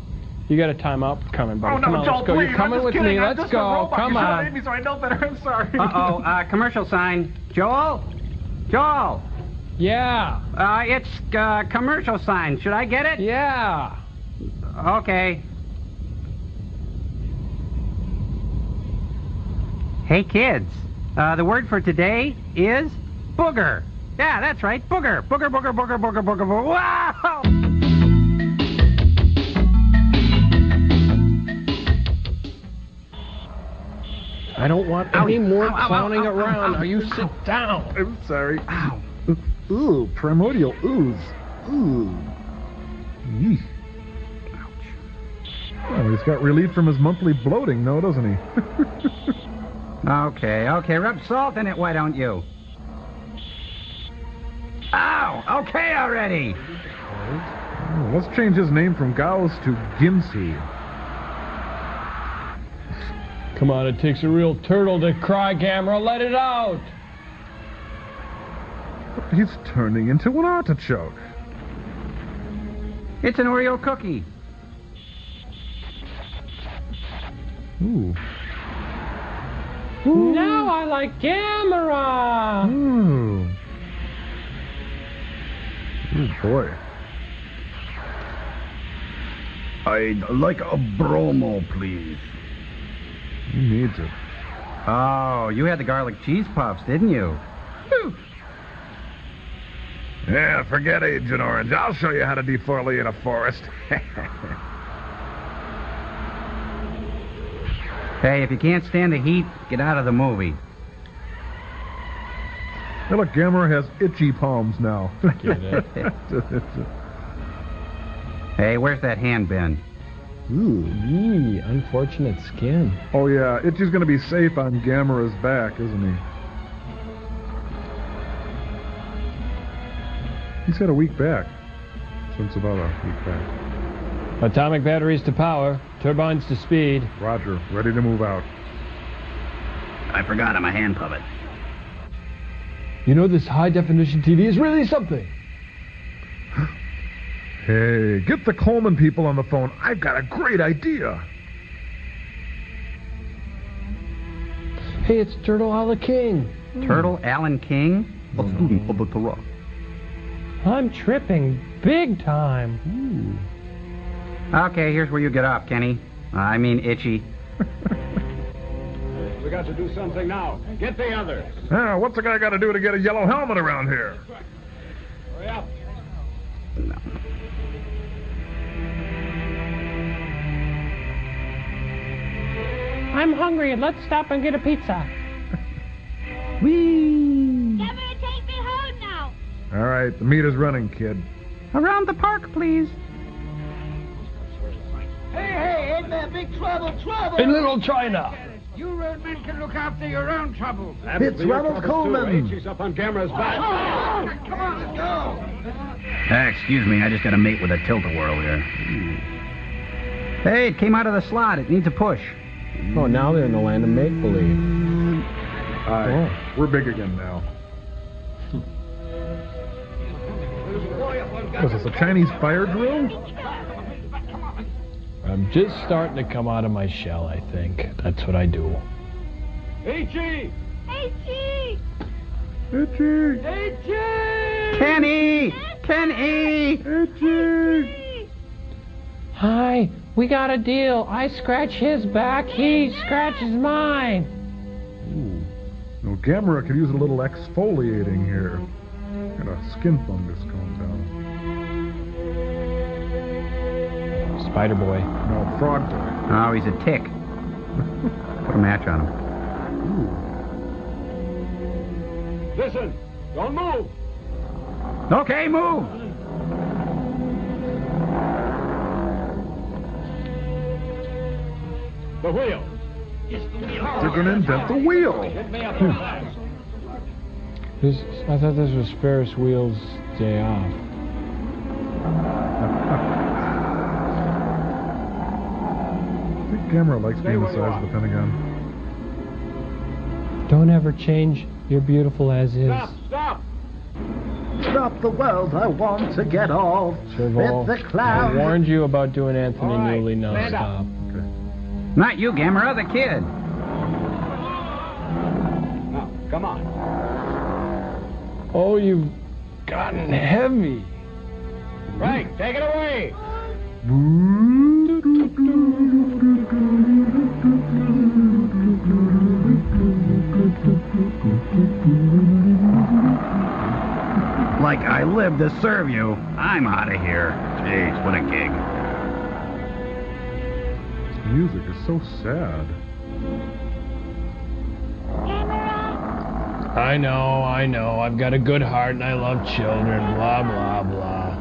Speaker 3: You got a timeout coming, buddy.
Speaker 11: Oh, no,
Speaker 3: Come on,
Speaker 11: Joel,
Speaker 3: let's go.
Speaker 11: please.
Speaker 3: You're coming with me. Let's go. Come on.
Speaker 11: Me so I know better. I'm sorry.
Speaker 2: Uh-oh, commercial sign. Joel? Joel?
Speaker 3: Yeah.
Speaker 2: It's commercial sign. Should I get it?
Speaker 3: Yeah.
Speaker 2: Okay. Hey, kids. The word for today is booger. Yeah, that's right. Booger. Booger, booger, booger, booger, booger, booger. Wow!
Speaker 3: I don't want any more clowning around. Now you sit down.
Speaker 11: I'm sorry.
Speaker 2: Ow.
Speaker 11: Ooh, primordial ooze. Ooh. Yeesh. Oh, he's got relief from his monthly bloating, no, doesn't he?
Speaker 2: Okay, rub salt in it, why don't you? Ow! Okay already!
Speaker 11: Oh, let's change his name from Gaos to Ginsey.
Speaker 3: Come on, it takes a real turtle to cry, Gamera. Let it out!
Speaker 11: He's turning into an artichoke.
Speaker 2: It's an Oreo cookie.
Speaker 11: Ooh.
Speaker 3: Now I like Gamera!
Speaker 11: Ooh. Oh, boy.
Speaker 13: I'd like a bromo, please.
Speaker 11: He needs it.
Speaker 2: Oh, you had the garlic cheese puffs, didn't you?
Speaker 13: Yeah, forget Agent Orange. I'll show you how to defoliate a forest.
Speaker 2: Hey, if you can't stand the heat, get out of the movie.
Speaker 11: Hey, look, Gamera has itchy palms now.
Speaker 2: Hey, where's that hand been?
Speaker 3: Ooh, unfortunate skin.
Speaker 11: Oh, yeah, Itchy's going to be safe on Gamera's back, isn't he? He's got a weak back. Since about a week back.
Speaker 3: Atomic batteries to power, turbines to speed.
Speaker 11: Roger, ready to move out.
Speaker 2: I forgot I'm a hand puppet.
Speaker 20: You know, this high-definition TV is really something.
Speaker 11: Hey, get the Coleman people on the phone. I've got a great idea.
Speaker 20: Hey, it's Turtle Alan King.
Speaker 2: Turtle Alan King?
Speaker 13: A student of the Torah.
Speaker 19: I'm tripping big time.
Speaker 2: Okay, here's where you get off, Kenny. I mean, Itchy.
Speaker 16: We got to do something now. Get the others.
Speaker 11: What's a guy got to do to get a yellow helmet around here?
Speaker 16: Hurry up.
Speaker 2: No.
Speaker 19: I'm hungry. Let's stop and get a pizza.
Speaker 2: Whee!
Speaker 4: Gamera, take me home now.
Speaker 11: All right, the meter's running, kid.
Speaker 2: Around the park, please.
Speaker 17: Hey, ain't there big trouble?
Speaker 20: In Little China.
Speaker 16: You roadmen can look after your own troubles.
Speaker 13: It's Ronald Coleman.
Speaker 16: She's up on Gamera's back.
Speaker 17: Come on, let's go.
Speaker 2: Excuse me, I just got to mate with a tilt-a-whirl here. Hey, it came out of the slot. It needs a push.
Speaker 6: Oh, now they're in the land of make-believe.
Speaker 11: We're big again now. Was this a Chinese fire drill?
Speaker 20: I'm just starting to come out of my shell, I think. That's what I do.
Speaker 16: Itchy!
Speaker 4: Itchy!
Speaker 11: Itchy!
Speaker 16: Itchy!
Speaker 2: Kenny! Kenny!
Speaker 11: Itchy!
Speaker 19: Hi, we got a deal. I scratch his back, he scratches mine.
Speaker 11: Ooh. No, Gamera could use a little exfoliating here. Got a skin fungus going down.
Speaker 20: Spider Boy.
Speaker 11: No, Frog Boy.
Speaker 2: Oh, he's a tick. Put a match on him.
Speaker 11: Ooh.
Speaker 16: Listen, don't move.
Speaker 2: Okay, move.
Speaker 16: The wheel.
Speaker 11: They're going to invent the wheel.
Speaker 16: Get me up on that.
Speaker 20: I thought this was Ferris Wheel's day off.
Speaker 11: I think Gamera likes being the size of the Pentagon.
Speaker 19: Don't ever change. You're beautiful as is.
Speaker 16: Stop!
Speaker 13: Stop the world, I want to get off.
Speaker 20: Serval,
Speaker 13: With the cloud.
Speaker 20: I warned you about doing Anthony Newley non-stop.
Speaker 11: Okay.
Speaker 2: Not you, Gamera, the kid.
Speaker 16: Now, come on.
Speaker 20: Oh, you've gotten heavy.
Speaker 16: Frank, take it away.
Speaker 2: Like I live to serve you. I'm out of here. Jeez, what a gig.
Speaker 11: This music is so sad.
Speaker 20: I know. I've got a good heart and I love children. Blah, blah, blah.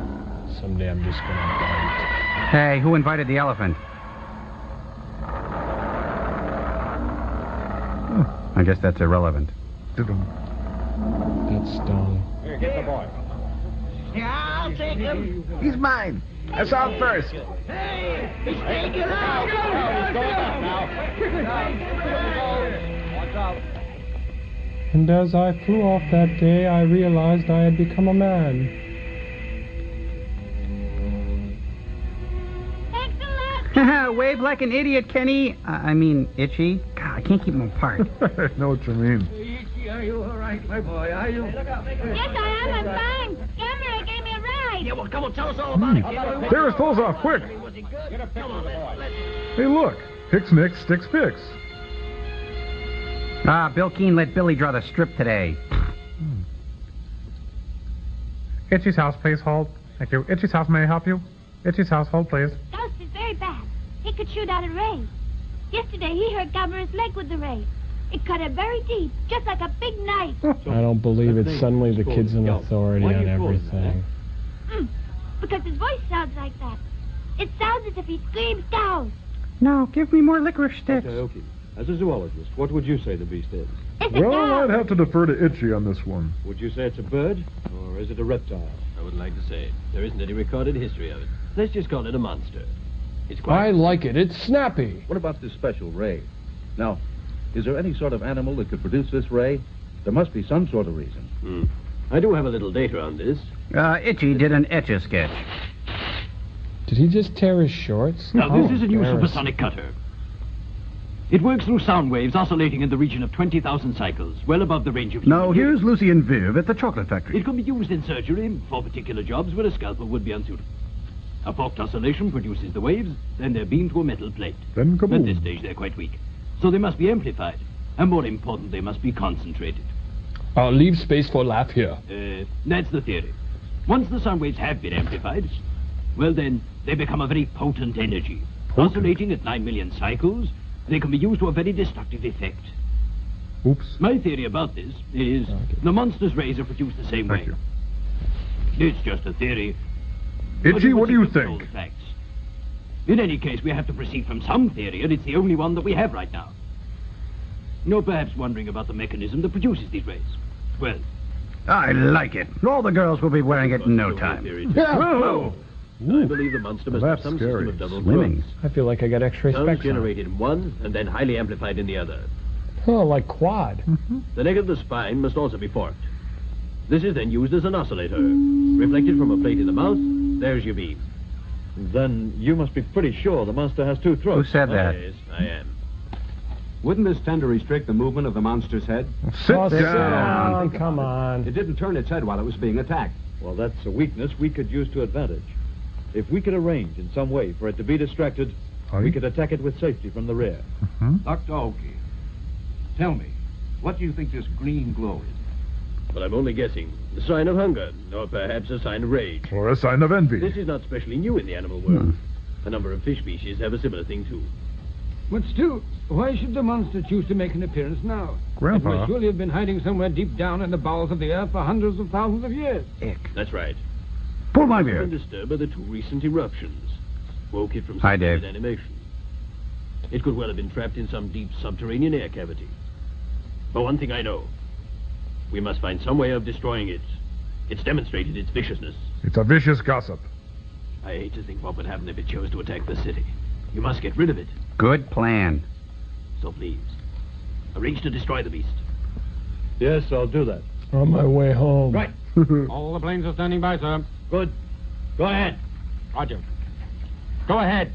Speaker 20: Someday I'm just gonna bite.
Speaker 2: Hey, who invited the elephant? I guess that's irrelevant.
Speaker 20: That stung.
Speaker 16: Here, get the boy.
Speaker 17: Yeah, I'll take him.
Speaker 13: He's mine. I saw him first.
Speaker 17: Hey, he's taking out.
Speaker 16: He's going up now. Watch out.
Speaker 19: And as I flew off that day, I realized I had become a man.
Speaker 4: Thanks a lot.
Speaker 2: Wave like an idiot, Kenny. I mean, Itchy. God, I can't keep them apart.
Speaker 11: I know what you mean.
Speaker 16: Itchy, are you all right, my boy? Are you?
Speaker 4: Yes, I am. I'm fine. Gamera gave me a ride.
Speaker 17: Yeah, well, come on, tell us all about it.
Speaker 11: Tear his clothes off, quick.
Speaker 16: Was he good? Get a picture of the boy.
Speaker 11: Hey, look. Hicks Nicks, Sticks Picks.
Speaker 2: Bill Keane let Billy draw the strip today.
Speaker 21: Itchy's house, please, hold. Thank you. Itchy's house, may I help you? Itchy's house, hold, please.
Speaker 4: Gaos is very bad. He could shoot out a ray. Yesterday, he hurt Gamera's leg with the ray. It cut it very deep, just like a big knife.
Speaker 20: I don't believe it's suddenly the kid's in authority on everything.
Speaker 4: Because his voice sounds like that. It sounds as if he screams Gaos.
Speaker 2: No, give me more licorice sticks.
Speaker 22: Okay. As a zoologist, what would you say the beast is?
Speaker 11: Well, I'd have to defer to Itchy on this one.
Speaker 22: Would you say it's a bird, or is it a reptile?
Speaker 23: I wouldn't like to say it. There isn't any recorded history of it. Let's just call it a monster. It's
Speaker 20: I like it. It's snappy.
Speaker 22: What about this special ray? Now, is there any sort of animal that could produce this ray?
Speaker 9: There must be some sort of reason.
Speaker 23: I do have a little data on this.
Speaker 2: Itchy did an Etch-a-Sketch.
Speaker 3: Did he just tear his shorts?
Speaker 1: Now, this is a new
Speaker 3: embarrassing.
Speaker 1: supersonic cutter. It works through sound waves oscillating in the region of 20,000 cycles, well above the range of...
Speaker 2: Now, here's Lucy and Viv at the chocolate factory.
Speaker 1: It can be used in surgery for particular jobs where a scalpel would be unsuitable. A forked oscillation produces the waves, then they're beamed to a metal plate.
Speaker 11: Then kaboom.
Speaker 1: At this stage, they're quite weak. So they must be amplified. And more important, they must be concentrated.
Speaker 3: I'll leave space for laugh here.
Speaker 1: That's the theory. Once the sound waves have been amplified, well then, they become a very potent energy. Oscillating at 9 million cycles, they can be used to a very destructive effect.
Speaker 11: Oops.
Speaker 1: My theory about this is the monster's rays are produced the same way. It's just a theory.
Speaker 11: Itchy, what do you think?
Speaker 1: Facts. In any case, we have to proceed from some theory, and it's the only one that we have right now. You're perhaps wondering about the mechanism that produces these rays. Well,
Speaker 2: I like it. All the girls will be wearing it in no time.
Speaker 23: Whoa! I believe the monster must have some system of double
Speaker 2: Swimming.
Speaker 23: growth.
Speaker 3: I feel like I got X-ray
Speaker 23: Sounds
Speaker 3: specs on.
Speaker 23: generated in one and then highly amplified in the other.
Speaker 3: Oh, like quad.
Speaker 23: The neck of the spine must also be forked. This is then used as an oscillator. Reflected from a plate in the mouth, there's your beam.
Speaker 22: Then you must be pretty sure the monster has two throats.
Speaker 2: Who said that?
Speaker 23: Yes, I am.
Speaker 16: Wouldn't this tend to restrict the movement of the monster's head?
Speaker 11: Sit
Speaker 3: Oh,
Speaker 11: down.
Speaker 3: come on.
Speaker 16: It didn't turn its head while it was being attacked.
Speaker 22: Well, that's a weakness we could use to advantage. If we could arrange in some way for it to be distracted, we could attack it with safety from the rear.
Speaker 9: Dr. Oki, tell me, what do you think this green glow is?
Speaker 23: But I'm only guessing. A sign of hunger, or perhaps a sign of rage.
Speaker 11: Or a sign of envy.
Speaker 23: This is not specially new in the animal world. A number of fish species have a similar thing, too.
Speaker 12: But still, why should the monster choose to make an appearance now?
Speaker 11: Grandpa.
Speaker 12: It must surely have been hiding somewhere deep down in the bowels of the earth for hundreds of thousands of years.
Speaker 23: That's right.
Speaker 2: Pull my
Speaker 23: It's
Speaker 2: beard.
Speaker 23: been disturbed by the two recent eruptions. Woke it from
Speaker 2: Hi,
Speaker 23: suspended
Speaker 2: Dave.
Speaker 23: animation. It could well have been trapped in some deep subterranean air cavity. But one thing I know. We must find some way of destroying it. It's demonstrated its viciousness.
Speaker 11: It's a vicious gossip.
Speaker 1: I hate to think what would happen if it chose to attack the city. You must get rid of it.
Speaker 2: Good plan.
Speaker 1: So please, arrange to destroy the beast.
Speaker 22: Yes, I'll do that.
Speaker 3: On my way home.
Speaker 8: Right. All the planes are standing by, sir.
Speaker 12: Good.
Speaker 8: Go ahead. Roger. Go ahead.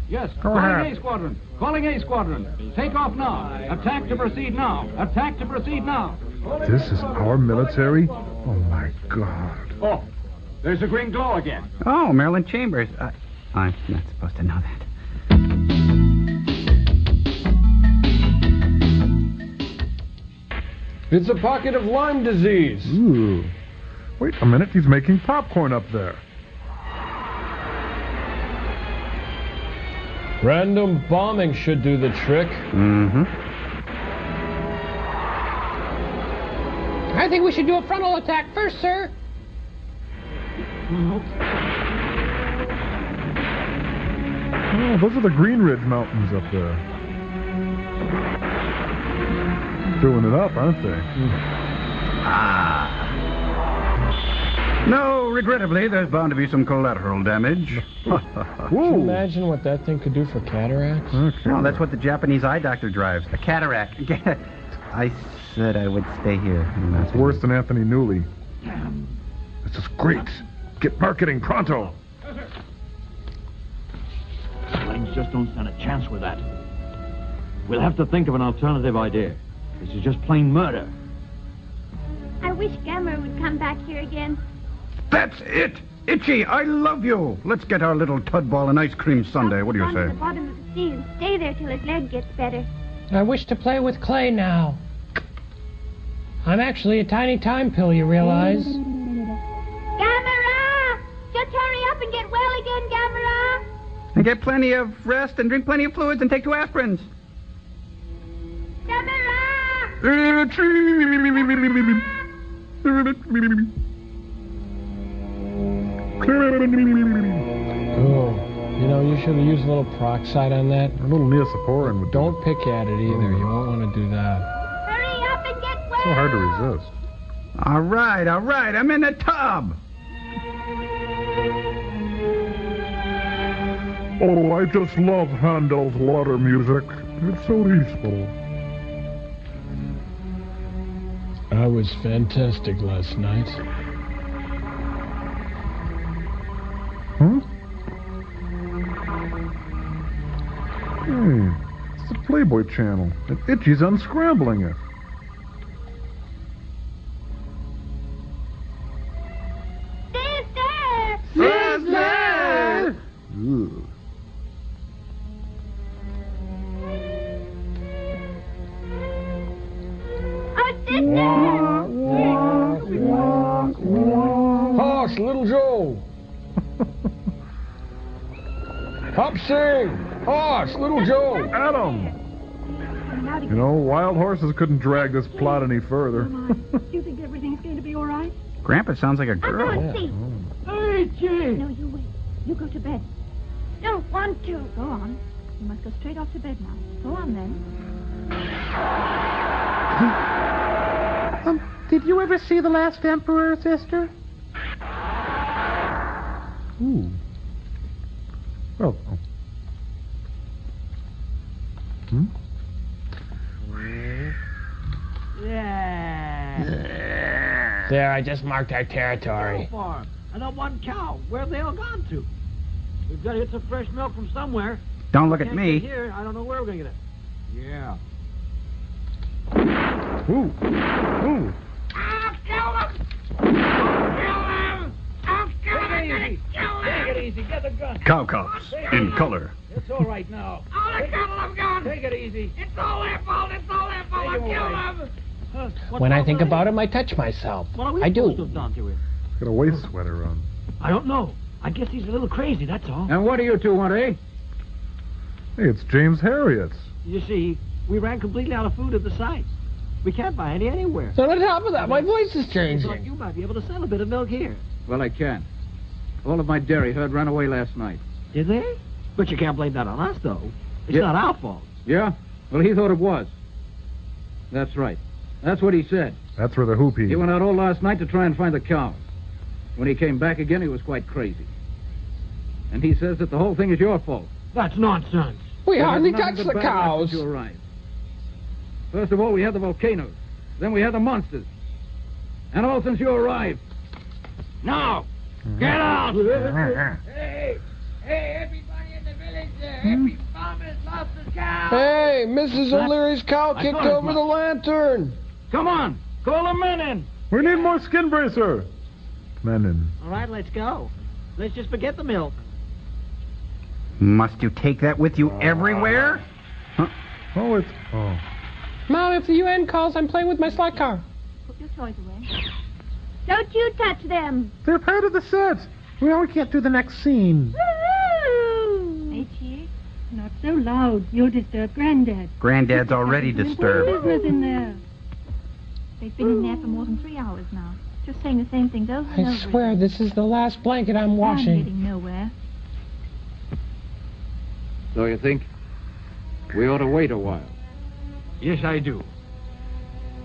Speaker 12: Yes,
Speaker 11: Go
Speaker 12: calling
Speaker 11: ahead.
Speaker 12: A Squadron. Calling A Squadron. Take off now. Attack to proceed now. Attack to proceed now.
Speaker 11: This is our military? Oh, my God.
Speaker 16: Oh, there's a green glow again.
Speaker 2: Oh, Marilyn Chambers. I'm not supposed to know that.
Speaker 3: It's a pocket of Lyme disease.
Speaker 11: Ooh. Wait a minute, he's making popcorn up there.
Speaker 3: Random bombing should do the trick.
Speaker 19: I think we should do a frontal attack first, sir.
Speaker 11: Oh, those are the Green Ridge Mountains up there. Doing it up, aren't they?
Speaker 2: No, regrettably, there's bound to be some collateral damage.
Speaker 3: Can you imagine what that thing could do for cataracts?
Speaker 2: Well, that's what the Japanese eye doctor drives. A cataract. I said I would stay here.
Speaker 11: It's worse than Anthony Newley. This is great. Get marketing pronto.
Speaker 1: Planes just don't stand a chance with that. We'll have to think of an alternative idea. This is just plain murder.
Speaker 4: I wish Gamera would come back here again.
Speaker 2: That's it! Itchy, I love you! Let's get our little Tudball and ice cream sundae. What do you
Speaker 4: Down to
Speaker 2: say?
Speaker 4: the bottom of the sea and stay there till his leg gets better.
Speaker 19: I wish to play with clay now. I'm actually a tiny time pill, you realize?
Speaker 4: Gamera! Just hurry up and get well again, Gamera!
Speaker 2: And get plenty of rest and drink plenty of fluids and take 2 aspirins.
Speaker 3: Oh, you know, you should have used a little peroxide on that.
Speaker 11: A little Neosporin would
Speaker 3: Don't pick at it either. You won't want to do that.
Speaker 4: Hurry up and get well!
Speaker 11: so hard to resist.
Speaker 2: All right, I'm in the tub.
Speaker 11: Oh, I just love Handel's water music. It's so peaceful.
Speaker 20: I was fantastic last night.
Speaker 11: Huh? Hey, it's the Playboy channel, and Itchy's unscrambling it.
Speaker 4: Sister!
Speaker 11: Ugh.
Speaker 3: Hush, little Joe. Hop sing. Hush, little Joe.
Speaker 11: Adam! You know, wild horses couldn't drag this plot any further.
Speaker 15: Do you think everything's going to be all right?
Speaker 2: Grandpa sounds like a girl.
Speaker 4: I'm going to see.
Speaker 15: Hey, Jay!
Speaker 10: No, you wait. You go to bed.
Speaker 4: Don't want to.
Speaker 10: Go on. You must go straight off to bed now. Go on, then.
Speaker 19: Did you ever see The Last Emperor, sister?
Speaker 11: Ooh. Well. Hmm?
Speaker 12: Yeah.
Speaker 20: There, I just marked our territory.
Speaker 12: Farm. And that one cow. Where have they all gone to? We've got to get some fresh milk from somewhere.
Speaker 2: Don't look at
Speaker 12: Can't
Speaker 2: me.
Speaker 12: get here. I don't know where we're going to get it. Yeah.
Speaker 11: Ooh. Ooh.
Speaker 12: I'll kill him! I'll kill him! I'll kill him! Take it easy. Get the gun.
Speaker 13: Cow cops in color.
Speaker 12: It's all right now. All the cattle have gone. Take it easy. It's all their fault. It's all their fault. I'll kill them.
Speaker 20: When I think about him, I touch myself.
Speaker 12: What are we
Speaker 20: I
Speaker 12: supposed
Speaker 20: do.
Speaker 12: to have done to him?
Speaker 11: Got a waist sweater on.
Speaker 12: I don't know. I guess he's a little crazy, that's all.
Speaker 9: And what do you two want, eh?
Speaker 11: Hey, it's James Harriet's.
Speaker 12: You see, we ran completely out of food at the site. We can't buy any anywhere.
Speaker 3: So on top of that, my voice is
Speaker 12: I thought
Speaker 3: changing.
Speaker 12: you might be able to sell a bit of milk here.
Speaker 9: Well, I can. All of my dairy herd ran away last night.
Speaker 12: Did they? But you can't blame that on us, though. It's
Speaker 9: Yeah.
Speaker 12: not our fault.
Speaker 9: Yeah? Well, he thought it was. That's right. That's what he said.
Speaker 11: That's where the hoopy.
Speaker 9: He went out all last night to try and find the cows. When he came back again, he was quite crazy. And he says that the whole thing is your fault.
Speaker 12: That's nonsense.
Speaker 3: We
Speaker 9: Well,
Speaker 3: hardly
Speaker 9: there's nothing
Speaker 3: touched
Speaker 9: but
Speaker 3: the
Speaker 9: bad luck
Speaker 3: cows.
Speaker 9: since you arrived. First of all, we had the volcanoes. Then we had the monsters. And all since you arrived. Now, get out!
Speaker 12: Hey, everybody in the village there. Every farmer's lost his cow.
Speaker 3: Hey, Mrs. O'Leary's cow
Speaker 9: I
Speaker 3: kicked
Speaker 9: thought it
Speaker 3: over
Speaker 9: was-
Speaker 3: the lantern.
Speaker 9: Come on, call the men in.
Speaker 11: We need more skin bracer. Menon.
Speaker 12: All right, let's go. Let's just forget the milk.
Speaker 2: Must you take that with you everywhere? Huh?
Speaker 11: Oh, it's... Oh.
Speaker 19: Mom, if the UN calls, I'm playing with my slot car.
Speaker 10: Put your toys away.
Speaker 4: Don't you touch them.
Speaker 19: They're part of the set. We can't do the next scene.
Speaker 4: Woo-hoo!
Speaker 10: Hey, Chief.
Speaker 15: Not so loud. You'll disturb Granddad.
Speaker 2: Granddad's already disturbed.
Speaker 15: Business in there.
Speaker 10: They've been in there for more than 3 hours now. Just saying the same things over and
Speaker 19: I
Speaker 10: over.
Speaker 19: swear, this is the last blanket I'm
Speaker 10: I'm
Speaker 19: washing.
Speaker 10: getting nowhere.
Speaker 9: So you think we ought to wait a while?
Speaker 12: Yes, I do.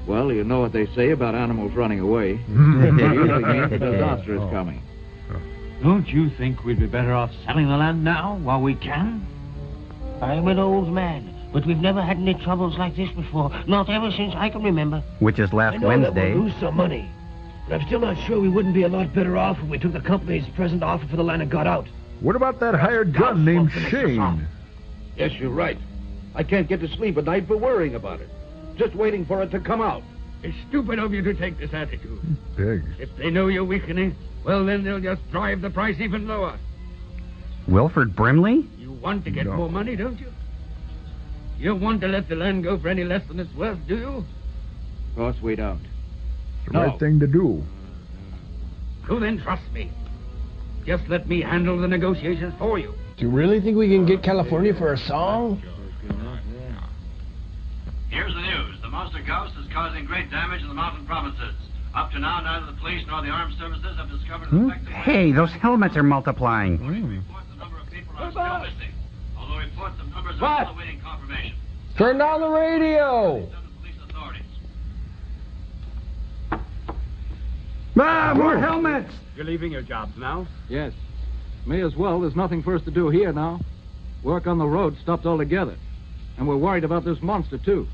Speaker 9: Well, you know what they say about animals running away. It usually means a disaster is coming.
Speaker 12: Don't you think we'd be better off selling the land now while we can?
Speaker 17: I'm an old man, but we've never had any troubles like this before. Not ever since I can remember.
Speaker 2: Which is
Speaker 12: I
Speaker 2: last
Speaker 12: know
Speaker 2: Wednesday.
Speaker 12: that we'll lose some money, but I'm still not sure we wouldn't be a lot better off if we took the company's present offer for the land and got out.
Speaker 11: What about that hired gun named Shane?
Speaker 16: Yes, you're right. I can't get to sleep at night for worrying about it. Just waiting for it to come out.
Speaker 8: It's stupid of you to take this attitude.
Speaker 11: Big.
Speaker 8: If they know you're weakening, well, then they'll just drive the price even lower.
Speaker 2: Wilford Brimley?
Speaker 8: You want to get
Speaker 11: No.
Speaker 8: more money, don't you? You don't want to let the land go for any less than it's worth, do you?
Speaker 9: Of course we don't.
Speaker 11: It's the
Speaker 9: No.
Speaker 11: right thing to do.
Speaker 8: So then trust me. Just let me handle the negotiations for you.
Speaker 3: Do you really think we can get California for a song?
Speaker 5: Here's the news. The monster Gaos is causing great damage in the mountain provinces. Up to now, neither the police nor the armed services have discovered an effective way.
Speaker 2: Hey, those helmets are multiplying.
Speaker 5: The number of people are still missing. Although reports of numbers are still awaiting confirmation.
Speaker 3: Turn down the radio.
Speaker 5: Police authorities.
Speaker 2: Ah, more helmets!
Speaker 8: You're leaving your jobs now?
Speaker 9: Yes. May as well. There's nothing for us to do here now. Work on the road stopped altogether. And we're worried about this monster, too.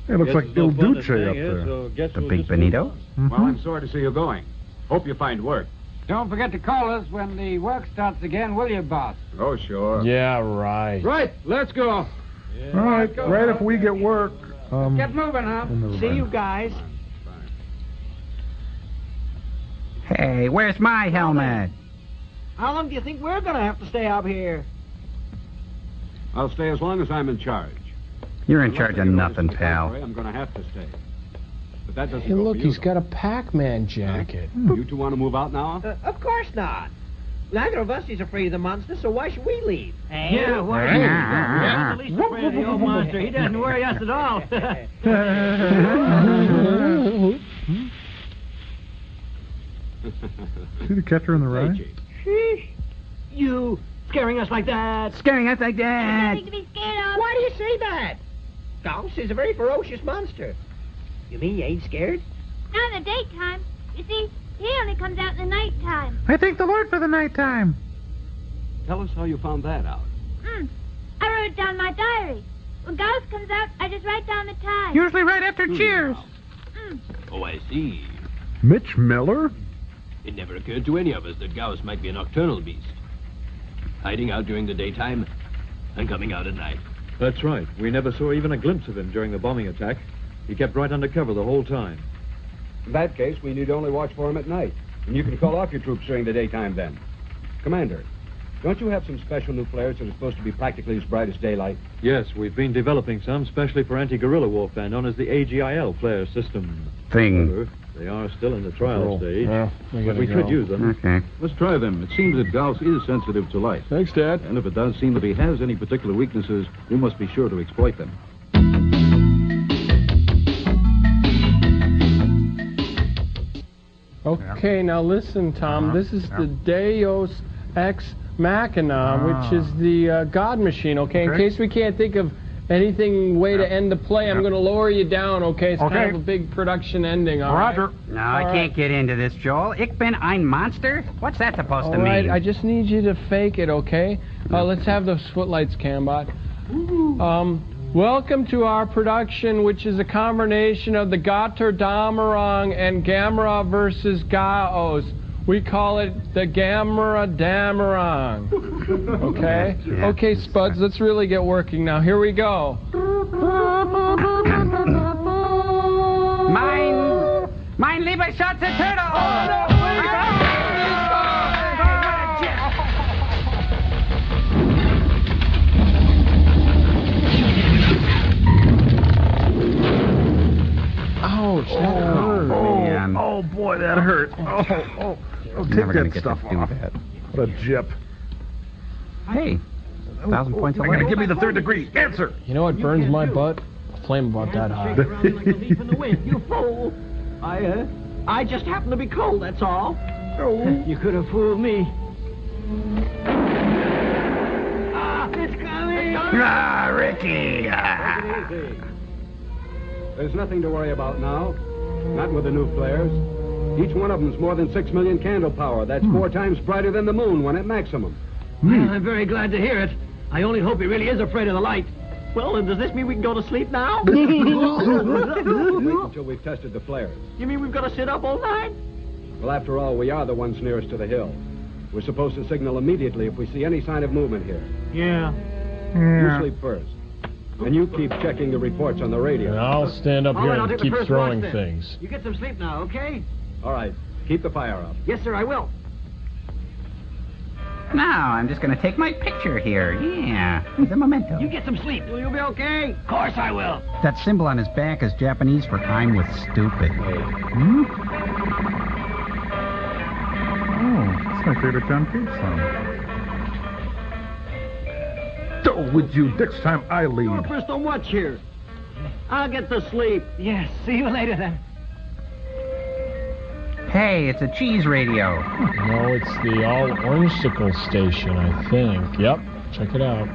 Speaker 11: It looks
Speaker 22: Guess
Speaker 11: like
Speaker 22: it's no
Speaker 11: Il
Speaker 22: fun
Speaker 11: Duce
Speaker 22: staying
Speaker 11: up
Speaker 22: here,
Speaker 11: there.
Speaker 22: so guess
Speaker 2: The
Speaker 22: we'll
Speaker 2: big
Speaker 22: just move
Speaker 2: Benito?
Speaker 22: on.
Speaker 16: Well, I'm sorry to see you going. Hope you find work.
Speaker 9: Don't forget to call us when the work starts again, will you, boss?
Speaker 16: Oh, sure.
Speaker 20: Yeah, right.
Speaker 9: Right, let's go.
Speaker 11: All right, right if we get work.
Speaker 9: Get moving, huh?
Speaker 17: See you guys.
Speaker 2: Hey, where's my helmet?
Speaker 17: How long do you think we're gonna have to stay up here?
Speaker 16: I'll stay as long as I'm in charge.
Speaker 2: You're in
Speaker 16: Unless
Speaker 2: charge
Speaker 16: they
Speaker 2: of
Speaker 16: get
Speaker 2: nothing,
Speaker 16: orders from the
Speaker 2: pal.
Speaker 16: factory, I'm going to have to stay. But that doesn't
Speaker 20: Hey,
Speaker 16: go
Speaker 20: look,
Speaker 16: for you,
Speaker 20: he's got a Pac-Man jacket.
Speaker 16: You two want to move out now?
Speaker 17: Of course not. Neither of us is afraid of the monster, so why should we leave?
Speaker 5: Yeah, why should we? We're the least afraid of the old monster. He doesn't worry us at all.
Speaker 11: See the catcher in the rye?
Speaker 17: You scaring us like that?
Speaker 2: Scaring us like that.
Speaker 4: Nothing to be scared of.
Speaker 17: Why do you say that? Gaos is a very ferocious monster. You mean you ain't scared?
Speaker 4: Not in the daytime. You see, he only comes out in the nighttime.
Speaker 21: I thank the Lord for the nighttime.
Speaker 16: Tell us how you found that out.
Speaker 4: I wrote it down in my diary. When Gaos comes out, I just write down the time.
Speaker 21: Usually right after cheers.
Speaker 23: Oh, I see.
Speaker 11: Mitch Miller?
Speaker 23: It never occurred to any of us that Gaos might be a nocturnal beast. Hiding out during the daytime and coming out at night.
Speaker 22: That's right. We never saw even a glimpse of him during the bombing attack. He kept right under cover the whole time.
Speaker 16: In that case, we need only watch for him at night. And you can call off your troops during the daytime then. Commander, don't you have some special new flares that are supposed to be practically as bright as daylight?
Speaker 22: Yes, we've been developing some, specially for anti-guerrilla warfare, known as the AGIL flare system.
Speaker 2: Thing.
Speaker 22: However, they are still in the trial stage.
Speaker 20: Well, we
Speaker 22: but
Speaker 20: gotta
Speaker 22: we
Speaker 20: go.
Speaker 22: could use them.
Speaker 2: Okay.
Speaker 22: Let's try them. It seems that Gaos is sensitive to light.
Speaker 20: Thanks, Dad.
Speaker 22: And if it does seem that he has any particular weaknesses, we must be sure to exploit them.
Speaker 3: Okay, now listen, Tom. This is the Deus Ex Machina, which is the God machine, okay? In case we can't think of anything way to end the play, I'm going to lower you down, okay? It's kind of a big production ending, all right?
Speaker 11: Roger.
Speaker 2: No, I can't get into this, Joel. Ich bin ein Monster? What's that supposed to
Speaker 3: All right,
Speaker 2: mean?
Speaker 3: I just need you to fake it, okay? Let's have those footlights, Cambot. Welcome to our production, which is a combination of the Götterdämmerung and Gamera versus Gaos. We call it the Gamera Dammerung. Okay? Okay, Spuds, let's really get working now. Here we go.
Speaker 2: Mein lieber Schatz, der Turtle!
Speaker 3: Ouch, that hurt.
Speaker 2: Man.
Speaker 11: Oh, boy, that hurt. Oh, take
Speaker 2: Never gonna
Speaker 11: that
Speaker 2: get
Speaker 11: stuff
Speaker 2: to do
Speaker 11: off.
Speaker 2: that.
Speaker 11: What a jip.
Speaker 2: Hey, 1,000 points
Speaker 11: They're
Speaker 2: away.
Speaker 11: going to give me the third degree. Answer.
Speaker 3: You know what burns my butt? A flame about that high.
Speaker 17: You fool! I just happen to be cold, that's all. You could have fooled me. It's coming!
Speaker 2: Ah, Ricky!
Speaker 16: There's nothing to worry about now. Not with the new flares. Each one of them's more than 6 million candle power. That's 4 times brighter than the moon when at maximum.
Speaker 17: Well, I'm very glad to hear it. I only hope he really is afraid of the light. Well, then does this mean we can go to sleep now?
Speaker 16: Wait until we've tested the flares.
Speaker 17: You mean we've got to sit up all night?
Speaker 16: Well, after all, we are the ones nearest to the hill. We're supposed to signal immediately if we see any sign of movement here.
Speaker 17: Yeah.
Speaker 16: You sleep first. And you keep checking the reports on the radio.
Speaker 20: And I'll stand up
Speaker 17: All
Speaker 20: here
Speaker 17: right, I'll
Speaker 20: and
Speaker 17: take the
Speaker 20: keep
Speaker 17: first
Speaker 20: throwing
Speaker 17: watch then.
Speaker 20: things.
Speaker 17: You get some sleep now, okay?
Speaker 16: All right. Keep the fire up.
Speaker 17: Yes, sir, I will.
Speaker 2: Now, I'm just going to take my picture here. Yeah, as a memento.
Speaker 17: You get some sleep. Will you be okay? Of course I will.
Speaker 2: That symbol on his back is Japanese for I'm with stupid. Hmm?
Speaker 11: Oh, that's my favorite John Cage song. Go with you. Next time I lead.
Speaker 17: You're first on watch here. I'll get to sleep. Yes, see you later then.
Speaker 2: Hey, it's a cheese radio.
Speaker 20: No, it's the All Orangesicle station, I think. Yep, check it out.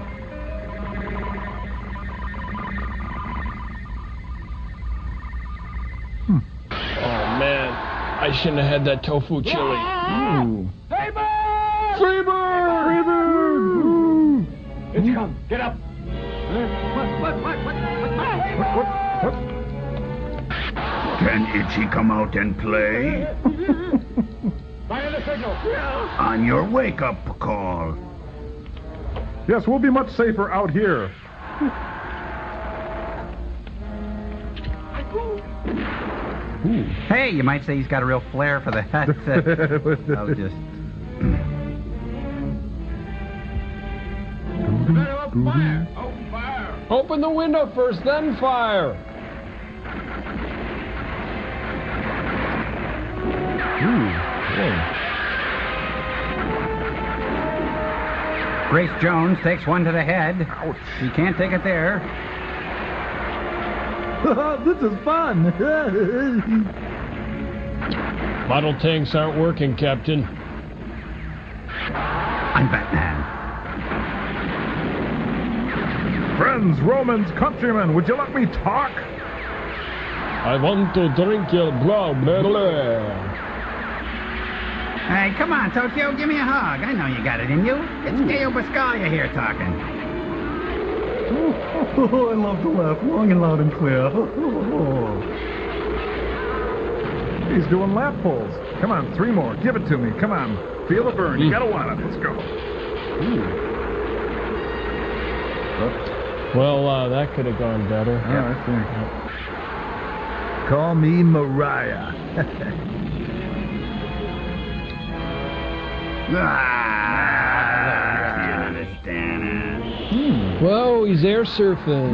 Speaker 20: Oh, man. I shouldn't have had that tofu chili. Ooh.
Speaker 9: It's come. Get up.
Speaker 17: What?
Speaker 2: Can Itchy come out and play?
Speaker 9: Fire the signal.
Speaker 2: On your wake-up call.
Speaker 11: Yes, we'll be much safer out here.
Speaker 7: Hey, you might say he's got a real flair for the headset. I'll just...
Speaker 9: Fire! Open fire!
Speaker 3: Open the window first, then fire.
Speaker 7: Grace Jones takes one to the head. Ouch. She can't take it there.
Speaker 13: This is fun.
Speaker 3: Bottle tanks aren't working, Captain.
Speaker 7: I'm Batman.
Speaker 11: Friends, Romans, countrymen, would you let me talk?
Speaker 3: I want to drink your blood.
Speaker 7: Hey, come on, Tokyo, give me a hug. I know you got it in you. It's Gail Biscaglia here talking.
Speaker 13: Oh, I love to laugh long and loud and clear.
Speaker 11: He's doing lap pulls. Come on, 3 more. Give it to me. Come on. Feel the burn. You gotta want it. Let's go.
Speaker 3: Well, that could have gone better.
Speaker 11: Yeah, I think. Call me Mariah.
Speaker 2: You understand it.
Speaker 3: Whoa, he's air surfing.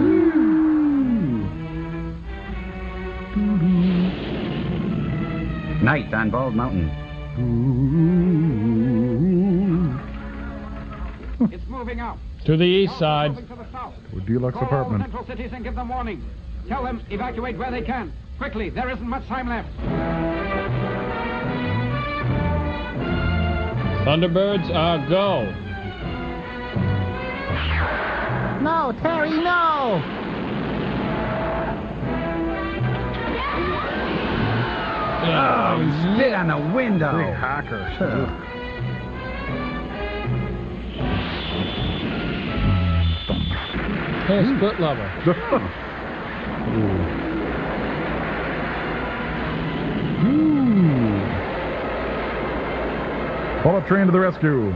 Speaker 7: Night on Bald Mountain.
Speaker 9: It's moving out.
Speaker 3: To the east side.
Speaker 9: To the south.
Speaker 11: To a deluxe
Speaker 9: Call
Speaker 11: apartment.
Speaker 9: all the central cities and give them warning. Tell them evacuate where they can. Quickly, there isn't much time left.
Speaker 3: Thunderbirds, go.
Speaker 7: No, Terry, no! Oh, he spit on the window.
Speaker 11: Big hacker.
Speaker 3: Hey, split level.
Speaker 11: Bullet train to the rescue.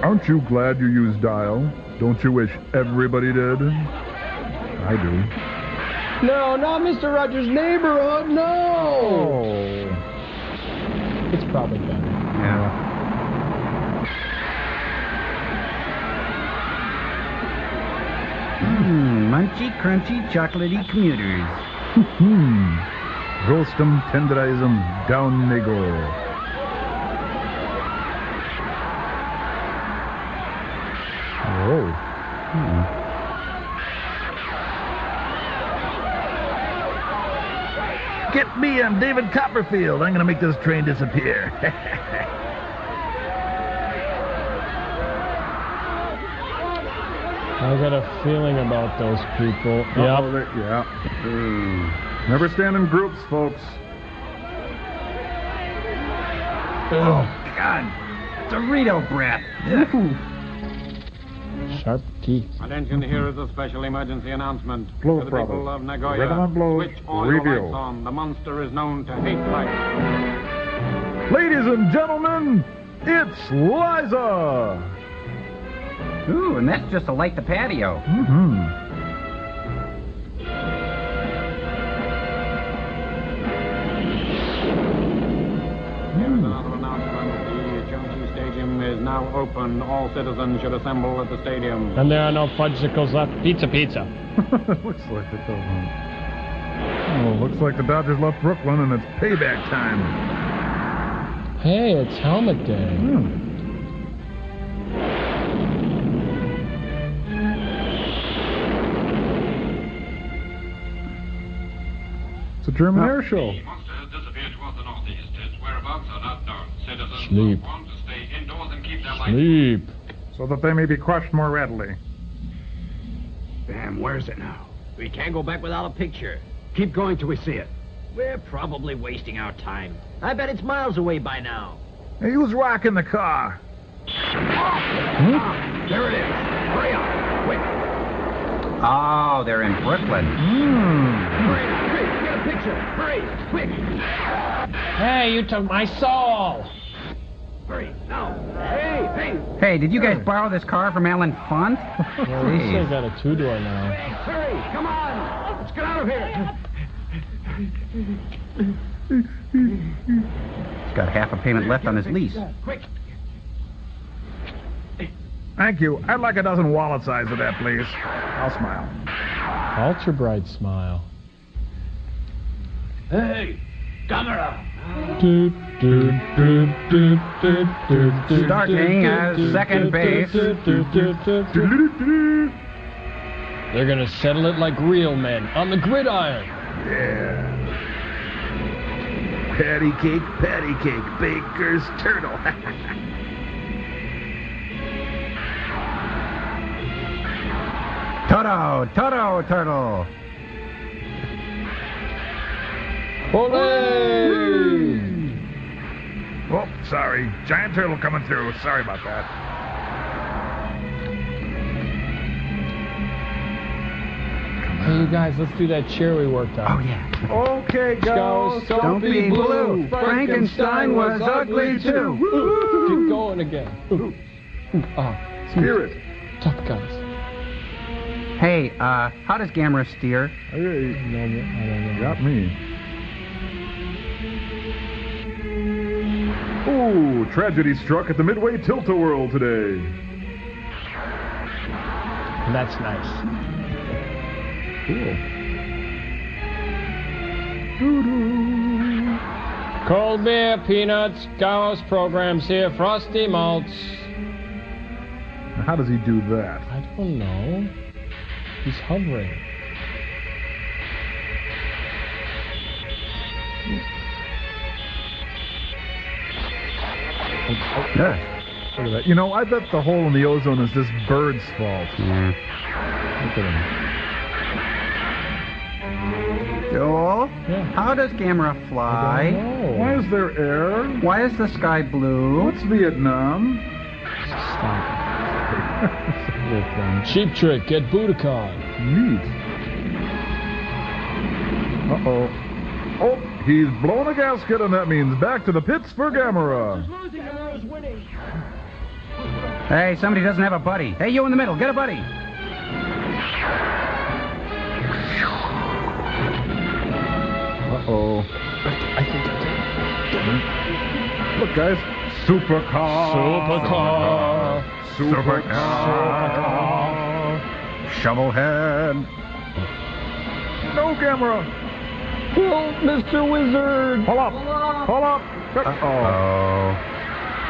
Speaker 11: Aren't you glad you used dial? Don't you wish everybody did? I do.
Speaker 3: No, not Mr. Rogers' Neighborhood, no!
Speaker 11: Oh.
Speaker 3: It's probably better.
Speaker 7: Yeah. Munchy, crunchy, chocolatey commuters.
Speaker 11: Roast 'em, tenderize 'em, down they go. Oh. Get me, I'm David Copperfield. I'm going to make this train disappear.
Speaker 3: I got a feeling about those people.
Speaker 11: Yeah. Never stand in groups, folks.
Speaker 7: Oh, God. Dorito breath.
Speaker 3: Sharp teeth.
Speaker 8: Attention, here is a special emergency announcement.
Speaker 11: Blow
Speaker 8: to the
Speaker 11: problem.
Speaker 8: people of Nagoya.
Speaker 11: Redmond blows.
Speaker 8: Switch all
Speaker 11: Reveal.
Speaker 8: your lights on. The monster is known to hate light.
Speaker 11: Ladies and gentlemen, it's Liza!
Speaker 7: Ooh, and that's just to light the patio.
Speaker 8: Here is another announcement. The Chelsea Stadium is now open. All citizens should assemble at the stadium.
Speaker 3: And there are no fudgesicles left. Pizza.
Speaker 11: Looks like it doesn't. Oh, looks like the Dodgers left Brooklyn and it's payback time.
Speaker 3: Hey, it's helmet day.
Speaker 11: It's a German air show.
Speaker 5: The monster has disappeared towards the northeast. Its whereabouts are not known. Citizens
Speaker 3: Sleep.
Speaker 5: want to stay indoors and keep their lights
Speaker 3: Sleep.
Speaker 11: So that they may be crushed more readily.
Speaker 2: Damn, where's it now?
Speaker 14: We can't go back without a picture.
Speaker 2: Keep going till we see it.
Speaker 14: We're probably wasting our time. I bet it's miles away by now.
Speaker 11: Hey, who's rocking the car?
Speaker 2: There it is. Hurry up. Quick.
Speaker 7: Oh, they're in Brooklyn.
Speaker 2: Hurry up. Quick.
Speaker 3: Hey, you took my soul!
Speaker 16: Hurry, now. Hey!
Speaker 7: Hey, did you guys borrow this car from Alan Funt?
Speaker 3: Well, we still got a two-door now.
Speaker 16: Hurry, come on! Let's get out of here!
Speaker 7: He's got half a payment left on his lease.
Speaker 16: Quick!
Speaker 11: Thank you. I'd like a dozen wallet size of that, please. I'll smile.
Speaker 3: Ultra bright smile.
Speaker 14: Hey, Gamera!
Speaker 7: Starting as second base.
Speaker 3: They're gonna settle it like real men on the gridiron.
Speaker 11: Yeah. Patty cake, baker's turtle.
Speaker 7: Toto, turtle.
Speaker 3: Ole!
Speaker 11: Oh, sorry. Giant turtle coming through. Sorry about that.
Speaker 3: Hey, you guys, let's do that cheer we worked on.
Speaker 7: Oh, yeah.
Speaker 11: Okay, Gaos,
Speaker 3: Don't
Speaker 7: be blue. Frankenstein was ugly, too.
Speaker 3: Keep going again.
Speaker 11: Spirit.
Speaker 3: Tough guys.
Speaker 7: Hey, how does Gamera steer?
Speaker 11: Hey,
Speaker 3: I don't know.
Speaker 11: got me. Ooh, tragedy struck at the Midway Tilt-A-Whirl today.
Speaker 3: That's nice.
Speaker 11: Cool.
Speaker 3: Cold beer, peanuts, Gaos programs here, frosty malts.
Speaker 11: Now, how does he do that?
Speaker 3: I don't know. He's hovering.
Speaker 11: Yeah. Look at that. You know, I bet the hole in the ozone is this bird's fault.
Speaker 7: Yeah.
Speaker 11: Look at him.
Speaker 7: Joel?
Speaker 3: Yeah.
Speaker 7: How does Gamera fly?
Speaker 11: Why is there air?
Speaker 7: Why is the sky blue?
Speaker 11: What's Vietnam?
Speaker 3: Stop. Cheap trick, get Budokan.
Speaker 11: Neat. Uh-oh. Oh, he's blown a gasket, and that means back to the pits for Gamera.
Speaker 7: Hey, somebody doesn't have a buddy. Hey, you in the middle, get a buddy.
Speaker 11: Uh-oh.
Speaker 3: I think I did.
Speaker 11: Look, guys. Supercar.
Speaker 7: Shovelhead.
Speaker 11: No, Gamera.
Speaker 3: Well, Mr. Wizard.
Speaker 11: Pull up.
Speaker 7: Uh-oh.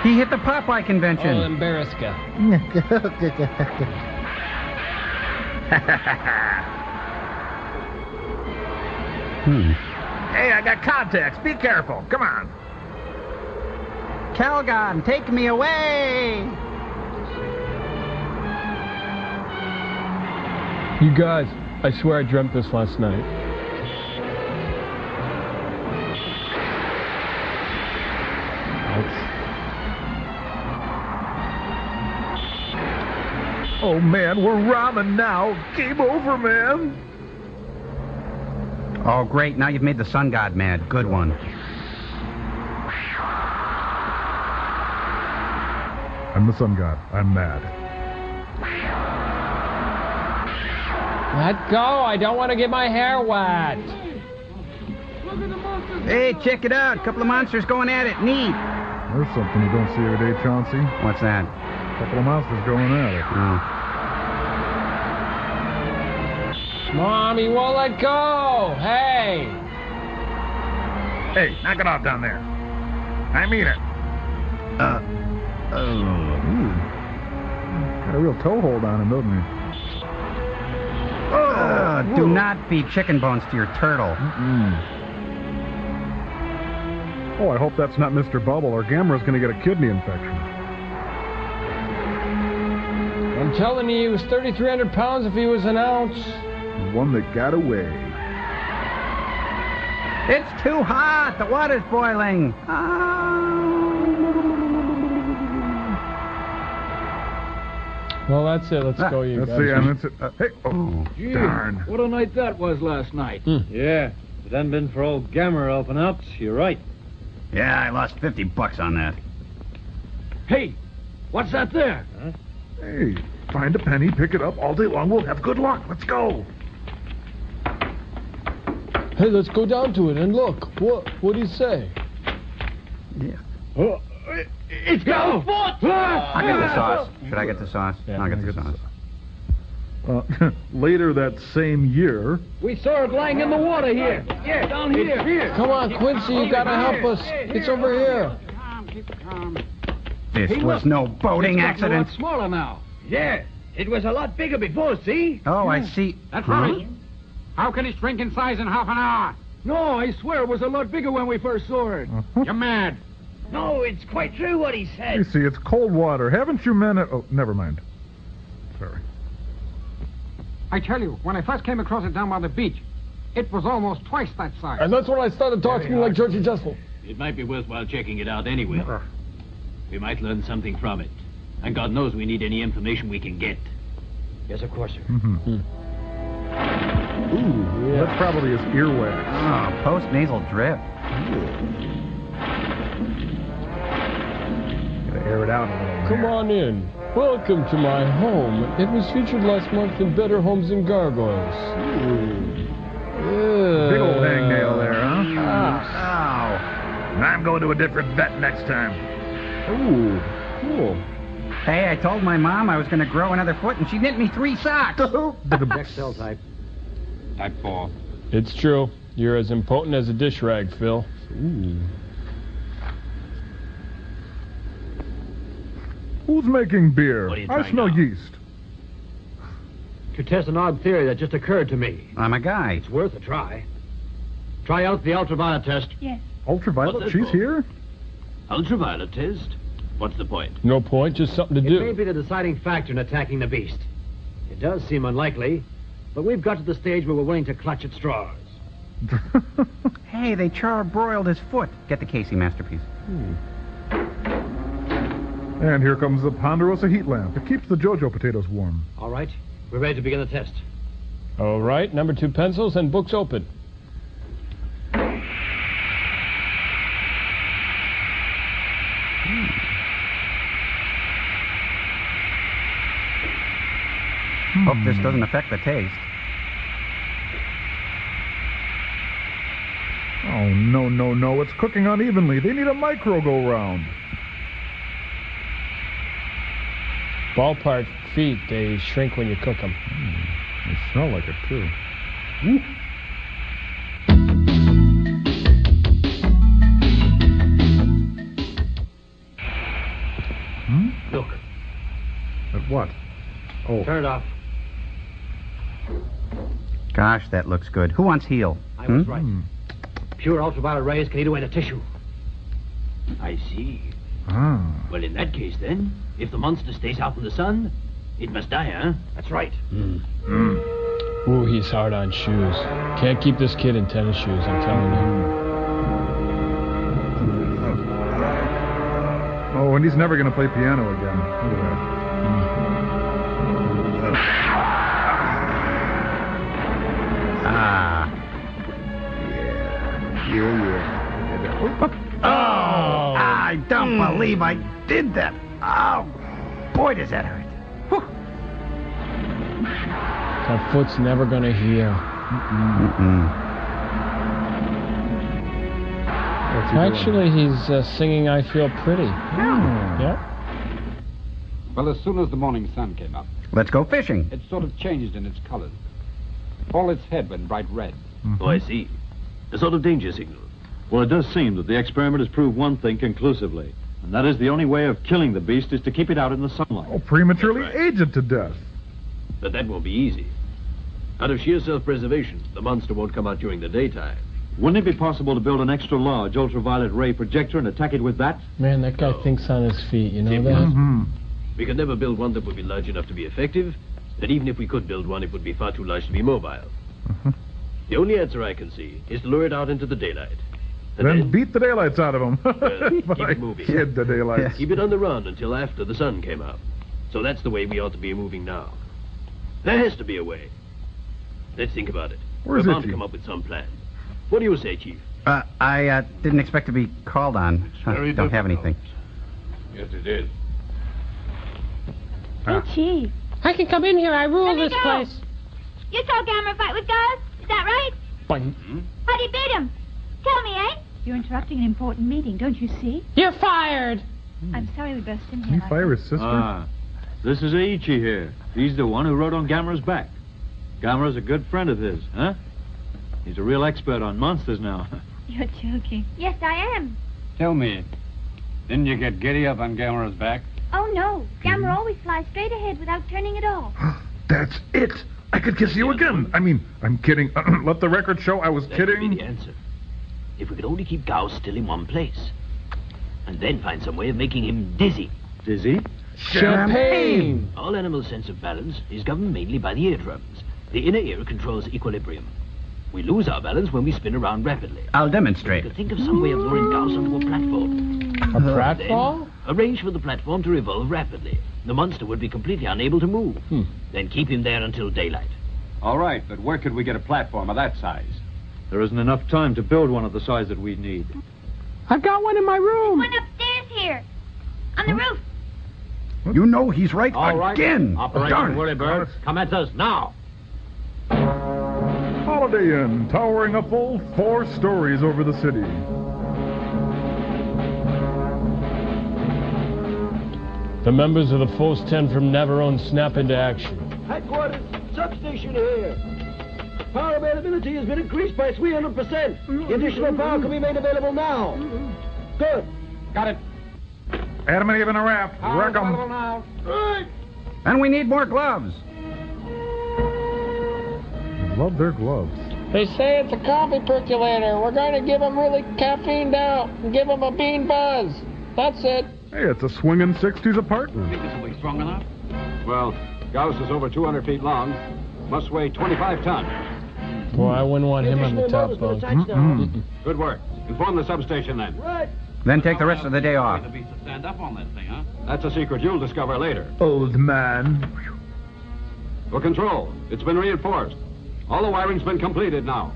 Speaker 7: He hit the Popeye convention.
Speaker 3: Oh, Embarraska.
Speaker 11: Hey, I got contacts. Be careful. Come on.
Speaker 7: Calgon, take me away.
Speaker 3: You guys, I swear I dreamt this last night.
Speaker 11: Oh, man, we're ramen now. Game over, man.
Speaker 7: Oh, great. Now you've made the sun god mad. Good one.
Speaker 11: I'm the sun god. I'm mad.
Speaker 3: Let go. I don't want to get my hair wet.
Speaker 7: Hey, check it out. A couple of monsters going at it. Neat.
Speaker 11: There's something you don't see every day, Chauncey.
Speaker 7: What's that?
Speaker 11: A couple of monsters going at it.
Speaker 7: Oh.
Speaker 3: Mommy won't let go. Hey.
Speaker 11: Hey, knock it off down there. I mean it. Got a real toe hold on him, doesn't he?
Speaker 7: Do not feed chicken bones to your turtle.
Speaker 11: Oh, I hope that's not Mr. Bubble, or Gamera's going to get a kidney infection.
Speaker 3: I'm telling you, he was 3,300 pounds if he was an ounce.
Speaker 11: One that got away.
Speaker 7: It's too hot. The water's boiling.
Speaker 3: Well, that's it. Let's go, you guys.
Speaker 11: That's it. Hey,
Speaker 9: Gee,
Speaker 11: darn.
Speaker 9: What a night that was last night.
Speaker 22: Yeah, if it hadn't been for old Gamera helping out, you're right.
Speaker 2: Yeah, I lost $50 on that.
Speaker 9: Hey, what's that there? Huh?
Speaker 11: Hey, find a penny, pick it up all day long. We'll have good luck. Let's go.
Speaker 20: Hey, let's go down to it and look. What do you say?
Speaker 2: Yeah.
Speaker 9: It's got a foot!
Speaker 2: I'll get the sauce. Should I get the sauce?
Speaker 20: Yeah,
Speaker 2: I'll get the sauce.
Speaker 11: Later that same year...
Speaker 9: We saw it lying in the water here. Yeah, down here.
Speaker 20: Come on, Quincy, you gotta help us. It's over here.
Speaker 12: Keep calm.
Speaker 2: This was no boating accident.
Speaker 9: It's smaller now.
Speaker 14: Yeah, it was a lot bigger before, see?
Speaker 2: Oh, I see.
Speaker 12: That's right. How can it shrink in size in half an hour?
Speaker 9: No, I swear it was a lot bigger when we first saw it.
Speaker 12: You're mad.
Speaker 14: No, it's quite true what he
Speaker 11: You
Speaker 14: said.
Speaker 11: see, it's cold water. Haven't you men... Oh, never mind. Sorry.
Speaker 12: I tell you, when I first came across it down by the beach, it was almost twice that size.
Speaker 20: And that's when I started talking like Georgie Jessel.
Speaker 23: It might be worthwhile checking it out anyway. We might learn something from it. And God knows we need any information we can get.
Speaker 14: Yes, of course, sir.
Speaker 11: Ooh, that's probably his earwax.
Speaker 2: Oh, post-nasal drip.
Speaker 11: Gotta air it out a little.
Speaker 20: Come on in. Welcome to my home. It was featured last month in Better Homes and Gargoyles. Yeah.
Speaker 11: Big old hangnail there, huh?
Speaker 2: Ow.
Speaker 11: I'm going to a different vet next time. Ooh, cool.
Speaker 2: Hey, I told my mom I was going to grow another foot, and she knit me 3 socks.
Speaker 16: Next cell type.
Speaker 23: Type 4.
Speaker 20: It's true. You're as impotent as a dish rag, Phil.
Speaker 11: Ooh. Who's making beer? I smell yeast.
Speaker 14: To test an odd theory that just occurred to me.
Speaker 2: I'm a guy.
Speaker 14: It's worth a try. Try out the ultraviolet test.
Speaker 4: Yes.
Speaker 11: Ultraviolet? She's here?
Speaker 23: Ultraviolet test? What's the point?
Speaker 20: No point, just something to
Speaker 14: It may
Speaker 20: do.
Speaker 14: be the deciding factor in attacking the beast. It does seem unlikely, but we've got to the stage where we're willing to clutch at straws.
Speaker 2: Hey, they char-broiled his foot. Get the Casey masterpiece.
Speaker 11: And here comes the Ponderosa heat lamp. It keeps the JoJo potatoes warm.
Speaker 14: All right, we're ready to begin the test.
Speaker 20: All right, number 2 pencils and books open.
Speaker 2: Hope this doesn't affect the taste.
Speaker 11: Oh, no. It's cooking unevenly. They need a micro go-round.
Speaker 20: Ballpark feet, they shrink when you cook them.
Speaker 11: They smell like it, too.
Speaker 14: Look.
Speaker 11: At what? Oh.
Speaker 14: Turn it off.
Speaker 2: Gosh, that looks good. Who wants heel?
Speaker 14: I was right. Pure ultraviolet rays can eat away the tissue.
Speaker 23: I see.
Speaker 11: Ah.
Speaker 23: Well, in that case, then, if the monster stays out in the sun, it must die, huh?
Speaker 14: That's right.
Speaker 20: Ooh, he's hard on shoes. Can't keep this kid in tennis shoes, I'm telling you.
Speaker 11: Oh, and he's never going to play piano again. Look at that.
Speaker 2: Ah. Yeah. Oh! I don't believe I did that. Oh, boy, does that hurt. Whew.
Speaker 20: That foot's never gonna heal. Actually, he's singing I Feel Pretty. Yeah.
Speaker 12: Well, as soon as the morning sun came up,
Speaker 2: Let's go fishing.
Speaker 12: it sort of changed in its colors. All its head went bright red.
Speaker 23: Oh, I see. A sort of danger signal.
Speaker 22: Well, it does seem that the experiment has proved one thing conclusively, and that is the only way of killing the beast is to keep it out in the sunlight.
Speaker 11: Oh, prematurely age it to death.
Speaker 23: But that won't be easy. Out of sheer self-preservation, the monster won't come out during the daytime.
Speaker 22: Wouldn't it be possible to build an extra-large ultraviolet ray projector and attack it with that?
Speaker 20: Man, that guy thinks on his feet, you know that?
Speaker 23: We could never build one that would be large enough to be effective, and even if we could build one, it would be far too large to be mobile. The only answer I can see is to lure it out into the daylight. And
Speaker 11: Then beat the daylights out of him.
Speaker 23: keep it moving.
Speaker 11: Hid the daylights.
Speaker 23: Keep it on the run until after the sun came out. So that's the way we ought to be moving now. There has to be a way. Let's think about it.
Speaker 11: Where's
Speaker 23: We're bound to
Speaker 11: Itchy?
Speaker 23: come up with some plan. What do you say, Chief?
Speaker 7: I didn't expect to be called on. Don't have anything.
Speaker 22: Yes, it is.
Speaker 4: Hey, Chief.
Speaker 19: I can come in here. I rule this place.
Speaker 4: You saw Gamera fight with Gaos? Is that right? How'd you beat him? Tell me, eh?
Speaker 10: You're interrupting an important meeting, don't you see?
Speaker 19: You're fired.
Speaker 10: I'm sorry we burst in here.
Speaker 21: He fire his sister?
Speaker 22: This is Aichi here. He's the one who rode on Gamera's back. Gamera's a good friend of his, huh? He's a real expert on monsters now.
Speaker 10: You're joking.
Speaker 4: Yes, I am.
Speaker 16: Tell me, didn't you get giddy up on Gamera's back?
Speaker 4: Oh, no. Gamera always flies straight ahead without turning at all.
Speaker 11: That's it. I could kiss you again. I mean, I'm kidding. Let the record show I was
Speaker 23: That would be
Speaker 11: kidding.
Speaker 23: the answer. If we could only keep Gaos still in one place. And then find some way of making him dizzy.
Speaker 22: Dizzy?
Speaker 19: Champagne!
Speaker 23: All animals' sense of balance is governed mainly by the eardrums. The inner ear controls equilibrium. We lose our balance when we spin around rapidly.
Speaker 7: I'll demonstrate.
Speaker 23: We could think of some way of luring Gaos onto a platform.
Speaker 19: A pratfall?
Speaker 23: Then arrange for the platform to revolve rapidly. The monster would be completely unable to move. Then keep him there until daylight.
Speaker 16: All right, but where could we get a platform of that size?
Speaker 22: There isn't enough time to build one of the size that we need.
Speaker 19: I've got one in my room.
Speaker 4: One upstairs here. On the roof.
Speaker 7: You know he's right
Speaker 14: All
Speaker 7: again.
Speaker 14: right. Operation
Speaker 7: Darn it.
Speaker 14: Whirlybird, commence us now.
Speaker 11: Holiday Inn, towering a full 4 stories over the city.
Speaker 20: The members of the Force 10 from Navarone snap into action.
Speaker 14: Headquarters, substation here. Power availability has been increased by 300%. The additional power can be made available now. Good.
Speaker 16: Got it.
Speaker 11: Adam and Eve in a raft. Wreck 'em.
Speaker 14: Now. Right.
Speaker 7: And we need more gloves.
Speaker 11: Love their gloves.
Speaker 19: They say it's a coffee percolator. We're going to give him really caffeined out and give him a bean buzz. That's it.
Speaker 11: Hey, it's a swinging 60s apartment.
Speaker 16: Think this will be strong enough? Well, Gaos is over 200 feet long. Must weigh 25 tons.
Speaker 20: Boy, I wouldn't want him on the top bunk.
Speaker 16: Good work. Inform the substation then.
Speaker 14: Right.
Speaker 7: Then take the rest of the day off.
Speaker 16: The beast to stand up on that thing, huh? That's a secret you'll discover later.
Speaker 11: Old man.
Speaker 16: For control, it's been reinforced. All the wiring's been completed now.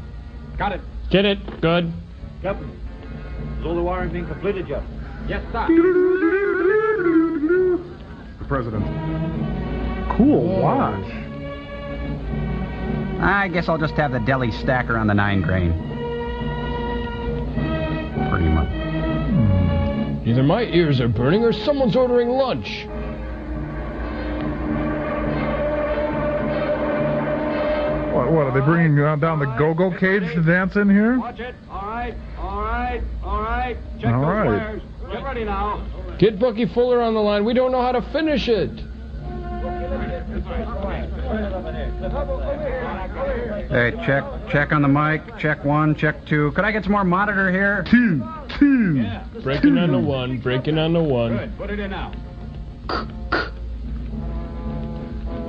Speaker 16: Got it.
Speaker 20: Get it? Good.
Speaker 22: Captain, is all the wiring being completed yet?
Speaker 16: Yes, sir.
Speaker 11: The president. Cool watch.
Speaker 7: I guess I'll just have the deli stacker on the 9 grain. Pretty much.
Speaker 20: Either my ears are burning or someone's ordering lunch.
Speaker 11: What, are they bringing down the go-go cage to dance in here?
Speaker 16: Watch it. All right. Check
Speaker 11: All
Speaker 16: those
Speaker 11: right.
Speaker 16: wires. Get ready now.
Speaker 20: Get Bucky Fuller on the line. We don't know how to finish it.
Speaker 7: Hey, check on the mic. Check 1, check 2. Could I get some more monitor here?
Speaker 11: 2.
Speaker 20: Breaking on the 1, breaking on the 1.
Speaker 16: Good. Put it in now.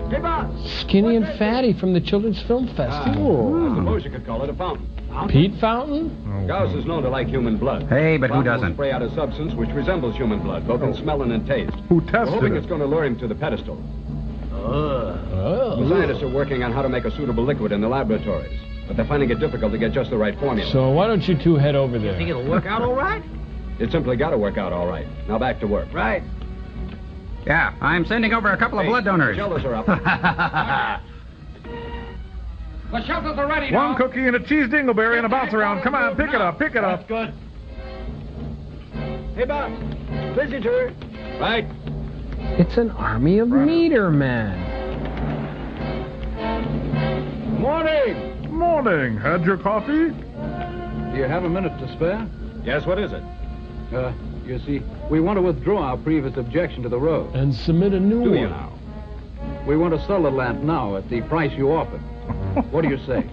Speaker 14: Hey, boss.
Speaker 20: Skinny and Fatty from the Children's Film
Speaker 16: I
Speaker 20: Festival.
Speaker 16: suppose you could call it a fountain.
Speaker 20: Pete Fountain?
Speaker 16: Gaos is known to like human blood.
Speaker 7: Hey, but who
Speaker 16: Fountain will
Speaker 7: doesn't?
Speaker 16: spray out a substance which resembles human blood, both in smell and in taste.
Speaker 11: Who
Speaker 16: We're
Speaker 11: tested
Speaker 16: hoping
Speaker 11: it?
Speaker 16: it's going to lure him to the pedestal.
Speaker 20: Oh.
Speaker 16: The scientists are working on how to make a suitable liquid in the laboratories, but they're finding it difficult to get just the right formula.
Speaker 20: So why don't you two head over there?
Speaker 17: Think it'll work out all right?
Speaker 16: It's simply got to work out all right. Now back to work.
Speaker 17: Right.
Speaker 7: Yeah, I'm sending over a couple of blood donors.
Speaker 16: Shelters are up.
Speaker 12: The shelters are ready now.
Speaker 11: 1 cookie and a cheese dingleberry and a bounce around. Come on, pick it up.
Speaker 14: That's good. Hey, boss. Visitor.
Speaker 16: Right.
Speaker 3: It's an army of meter men.
Speaker 11: Morning. Had your coffee?
Speaker 9: Do you have a minute to spare?
Speaker 16: Yes, what is it?
Speaker 9: You see, we want to withdraw our previous objection to the road.
Speaker 20: And submit a new
Speaker 16: Do
Speaker 20: one.
Speaker 16: you now?
Speaker 9: We want to sell the land now at the price you offered. What do you say?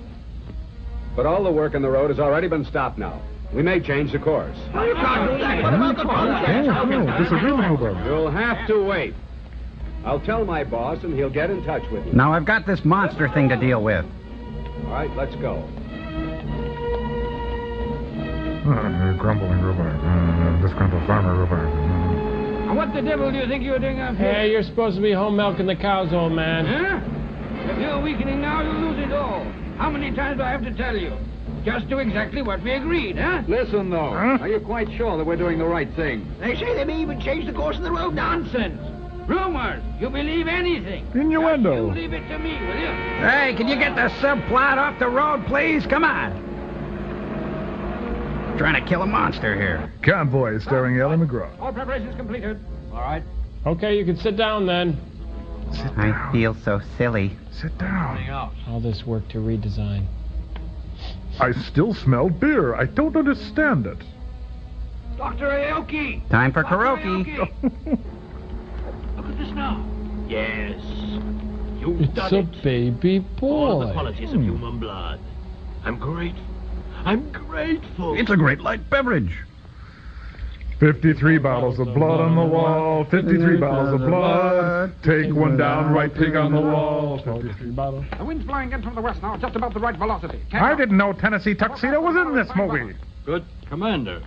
Speaker 16: But all the work on the road has already been stopped now. We may change the course.
Speaker 17: You can't do that. What about the
Speaker 11: No, disagreement with them.
Speaker 16: You'll have to wait. I'll tell my boss and he'll get in touch with you.
Speaker 7: Now I've got this monster thing to deal with.
Speaker 16: All right, let's go.
Speaker 11: Grumbling robot. Disgruntled farmer robot.
Speaker 12: And what the devil do you think you're doing up here?
Speaker 20: Hey, you're supposed to be home milking the cows, old man.
Speaker 12: Huh? If you're weakening now, you'll lose it all. How many times do I have to tell you?
Speaker 9: Just do exactly what we agreed, huh?
Speaker 8: Listen, though. Are you quite sure that we're doing the right thing?
Speaker 14: They say they may even change the course of the road.
Speaker 9: Nonsense. Rumors. You believe anything.
Speaker 11: Innuendo.
Speaker 9: You leave it to me, will you?
Speaker 7: Hey, can you get the subplot off the road, please? Come on. Trying to kill a monster here.
Speaker 11: Convoy starring Ellen McGraw.
Speaker 9: All preparations completed.
Speaker 8: All right.
Speaker 3: Okay, you can sit down then.
Speaker 1: I feel so silly.
Speaker 11: Sit down.
Speaker 3: All this work to redesign.
Speaker 11: I still smell beer. I don't understand it.
Speaker 9: Dr. Aoki.
Speaker 1: Time for karaoke.
Speaker 23: Look at this now. Yes. You've
Speaker 3: It's
Speaker 23: done
Speaker 3: a
Speaker 23: it.
Speaker 3: baby
Speaker 23: All the
Speaker 3: boy.
Speaker 23: qualities of human blood. I'm grateful. I'm grateful.
Speaker 7: It's a great light beverage.
Speaker 11: 53 bottles of blood on the wall. 53 bottles of blood. Take one down, right pig on the wall. 53 bottles.
Speaker 9: The wind's blowing in from the west now, just about the right velocity.
Speaker 11: I didn't know Tennessee Tuxedo was in this movie.
Speaker 23: Good. Commander.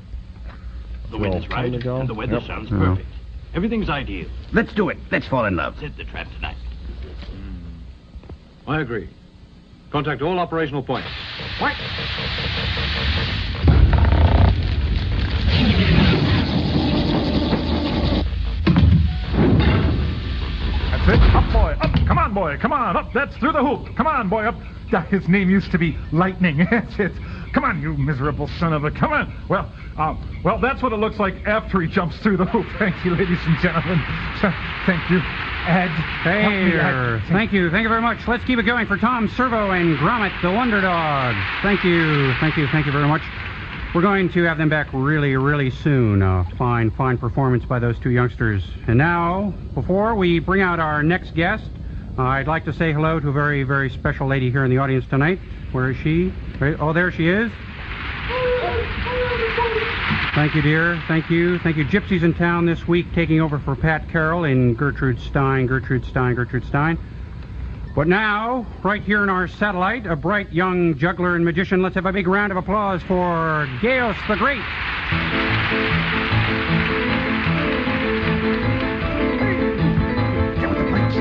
Speaker 23: The wind is
Speaker 3: time
Speaker 23: right,
Speaker 3: to go?
Speaker 23: and the weather
Speaker 11: Yep.
Speaker 23: sounds perfect. Everything's ideal.
Speaker 7: Let's do it. Let's fall in love.
Speaker 23: Set the trap tonight.
Speaker 8: I agree. Contact all operational points.
Speaker 9: What?
Speaker 11: That's it. Up, boy. Up. Come on, boy. Come on. Up. That's through the hoop. Come on, boy. Up. His name used to be Lightning. It's come on, you miserable son of a... Come on. Well, that's what it looks like after he jumps through the hoop. Thank you, ladies and gentlemen. Thank you. Ed.
Speaker 7: Hey, thank you very much. Let's keep it going for Tom Servo and Gromit, the Wonder Dog. Thank you very much. We're going to have them back really, really soon. Fine performance by those two youngsters. And now, before we bring out our next guest, I'd like to say hello to a very, very special lady here in the audience tonight. Where is she? Oh, there she is. Thank you, dear. Thank you. Gypsy's in town this week, taking over for Pat Carroll in Gertrude Stein. But now, right here in our satellite, a bright young juggler and magician. Let's have a big round of applause for Gaos the Great.
Speaker 11: Get with the plates.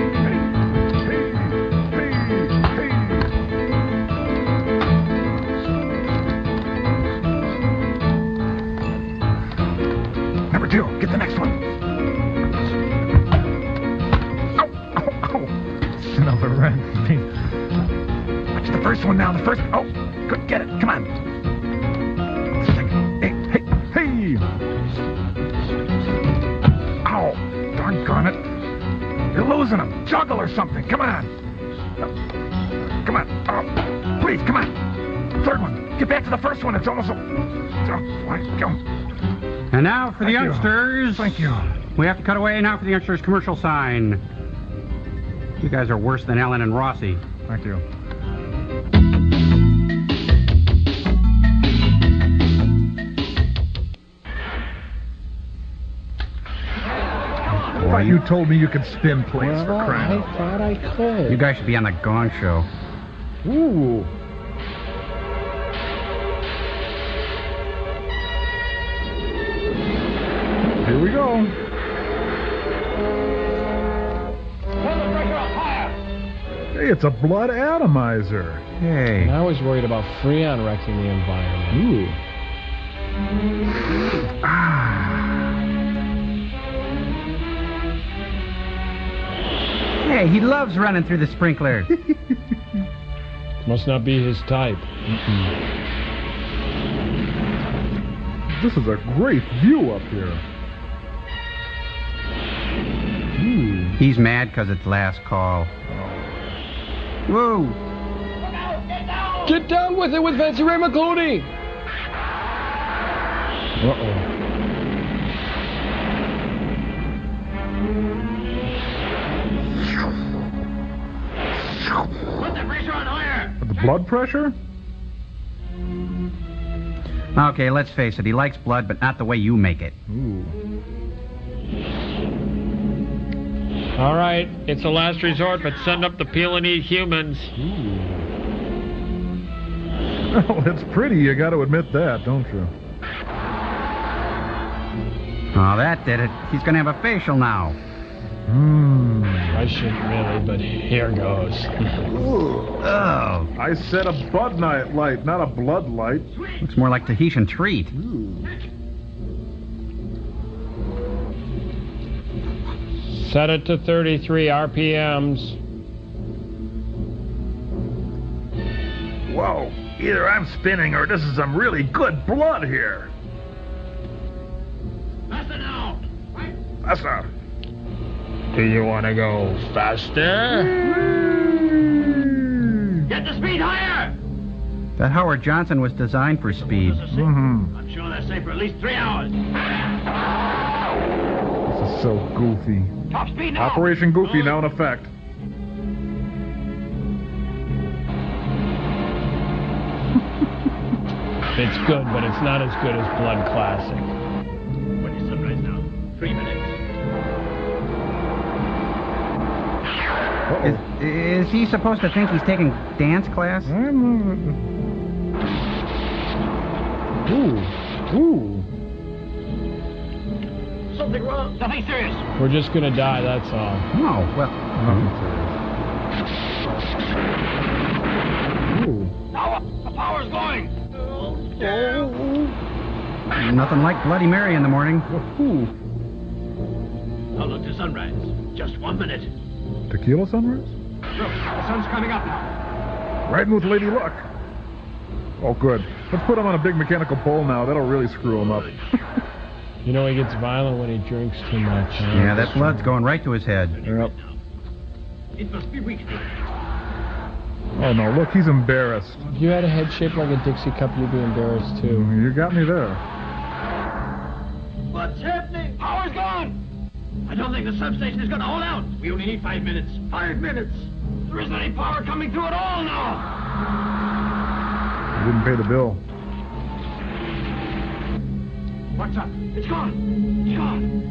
Speaker 11: Number 2, get the next one. Son of a rat. Watch the first one now. The first. Oh, good. Get it. Come on. Hey. Ow. Doggone it. You're losing them. Juggle or something. Come on. Come on. Please, come on. Third one. Get back to the first one. It's almost a... Go.
Speaker 7: And now for the youngsters.
Speaker 11: Thank you.
Speaker 7: We have to cut away now for the youngsters' commercial sign. You guys are worse than Alan and Rossi.
Speaker 11: Thank you. I thought you told me you could spin plates for crying out
Speaker 3: I thought I could.
Speaker 7: You guys should be on the Gong Show.
Speaker 11: Ooh. Here we go. Hey, it's a blood atomizer.
Speaker 7: Hey.
Speaker 3: And I was worried about Freon wrecking the environment.
Speaker 11: Ooh.
Speaker 7: Hey, he loves running through the sprinkler.
Speaker 3: Must not be his type.
Speaker 11: This is a great view up here.
Speaker 7: He's mad because it's last call. Whoa!
Speaker 3: Get down with it with Fancy Ray McClooney!
Speaker 11: Uh-oh.
Speaker 23: Put the pressure on higher.
Speaker 11: The blood pressure?
Speaker 7: Okay, let's face it. He likes blood, but not the way you make it.
Speaker 11: Ooh.
Speaker 20: All right, it's a last resort, but send up the peel and eat humans.
Speaker 11: Well, it's pretty. You got to admit that, don't you?
Speaker 7: Oh, that did it. He's going to have a facial now.
Speaker 20: I shouldn't really, but here goes.
Speaker 1: Oh.
Speaker 11: I said a Bud Night light, not a blood light.
Speaker 1: Looks more like Tahitian treat.
Speaker 20: Set it to 33 RPMs.
Speaker 11: Whoa, either I'm spinning or this is some really good blood here.
Speaker 2: Faster now.
Speaker 11: Faster.
Speaker 20: Do you want to go faster?
Speaker 2: Get the speed higher.
Speaker 1: That Howard Johnson was designed for speed.
Speaker 2: I'm sure they're safe for at least 3 hours.
Speaker 11: This is so goofy.
Speaker 2: Top speed now.
Speaker 11: Operation Goofy now in effect.
Speaker 20: It's good, but it's not as good as Blood Classic.
Speaker 2: When is sunrise now? 3 minutes.
Speaker 1: Is he supposed to think he's taking dance class?
Speaker 11: Ooh.
Speaker 2: Something wrong. Nothing serious.
Speaker 20: We're just gonna die, that's all.
Speaker 1: No, well.
Speaker 2: Now the power's going.
Speaker 1: Nothing like Bloody Mary in the morning.
Speaker 2: Now look to sunrise. Just 1 minute.
Speaker 11: Tequila sunrise?
Speaker 2: Look, the sun's coming up now.
Speaker 11: Riding with Lady Luck. Oh, good. Let's put him on a big mechanical bull now. That'll really screw him up.
Speaker 20: You know he gets violent when he drinks too much. Huh?
Speaker 1: Yeah, that blood's going right to his head.
Speaker 11: Yep.
Speaker 2: It must be weak.
Speaker 11: Oh, no, look, he's embarrassed.
Speaker 20: If you had a head shaped like a Dixie cup, you'd be embarrassed too.
Speaker 11: You got me there.
Speaker 2: What's happening? Power's gone. I don't think the substation is going to hold out. We only need 5 minutes. 5 minutes? There isn't any power coming through at all now.
Speaker 11: I didn't pay the bill.
Speaker 2: What's up? It's gone. It's gone.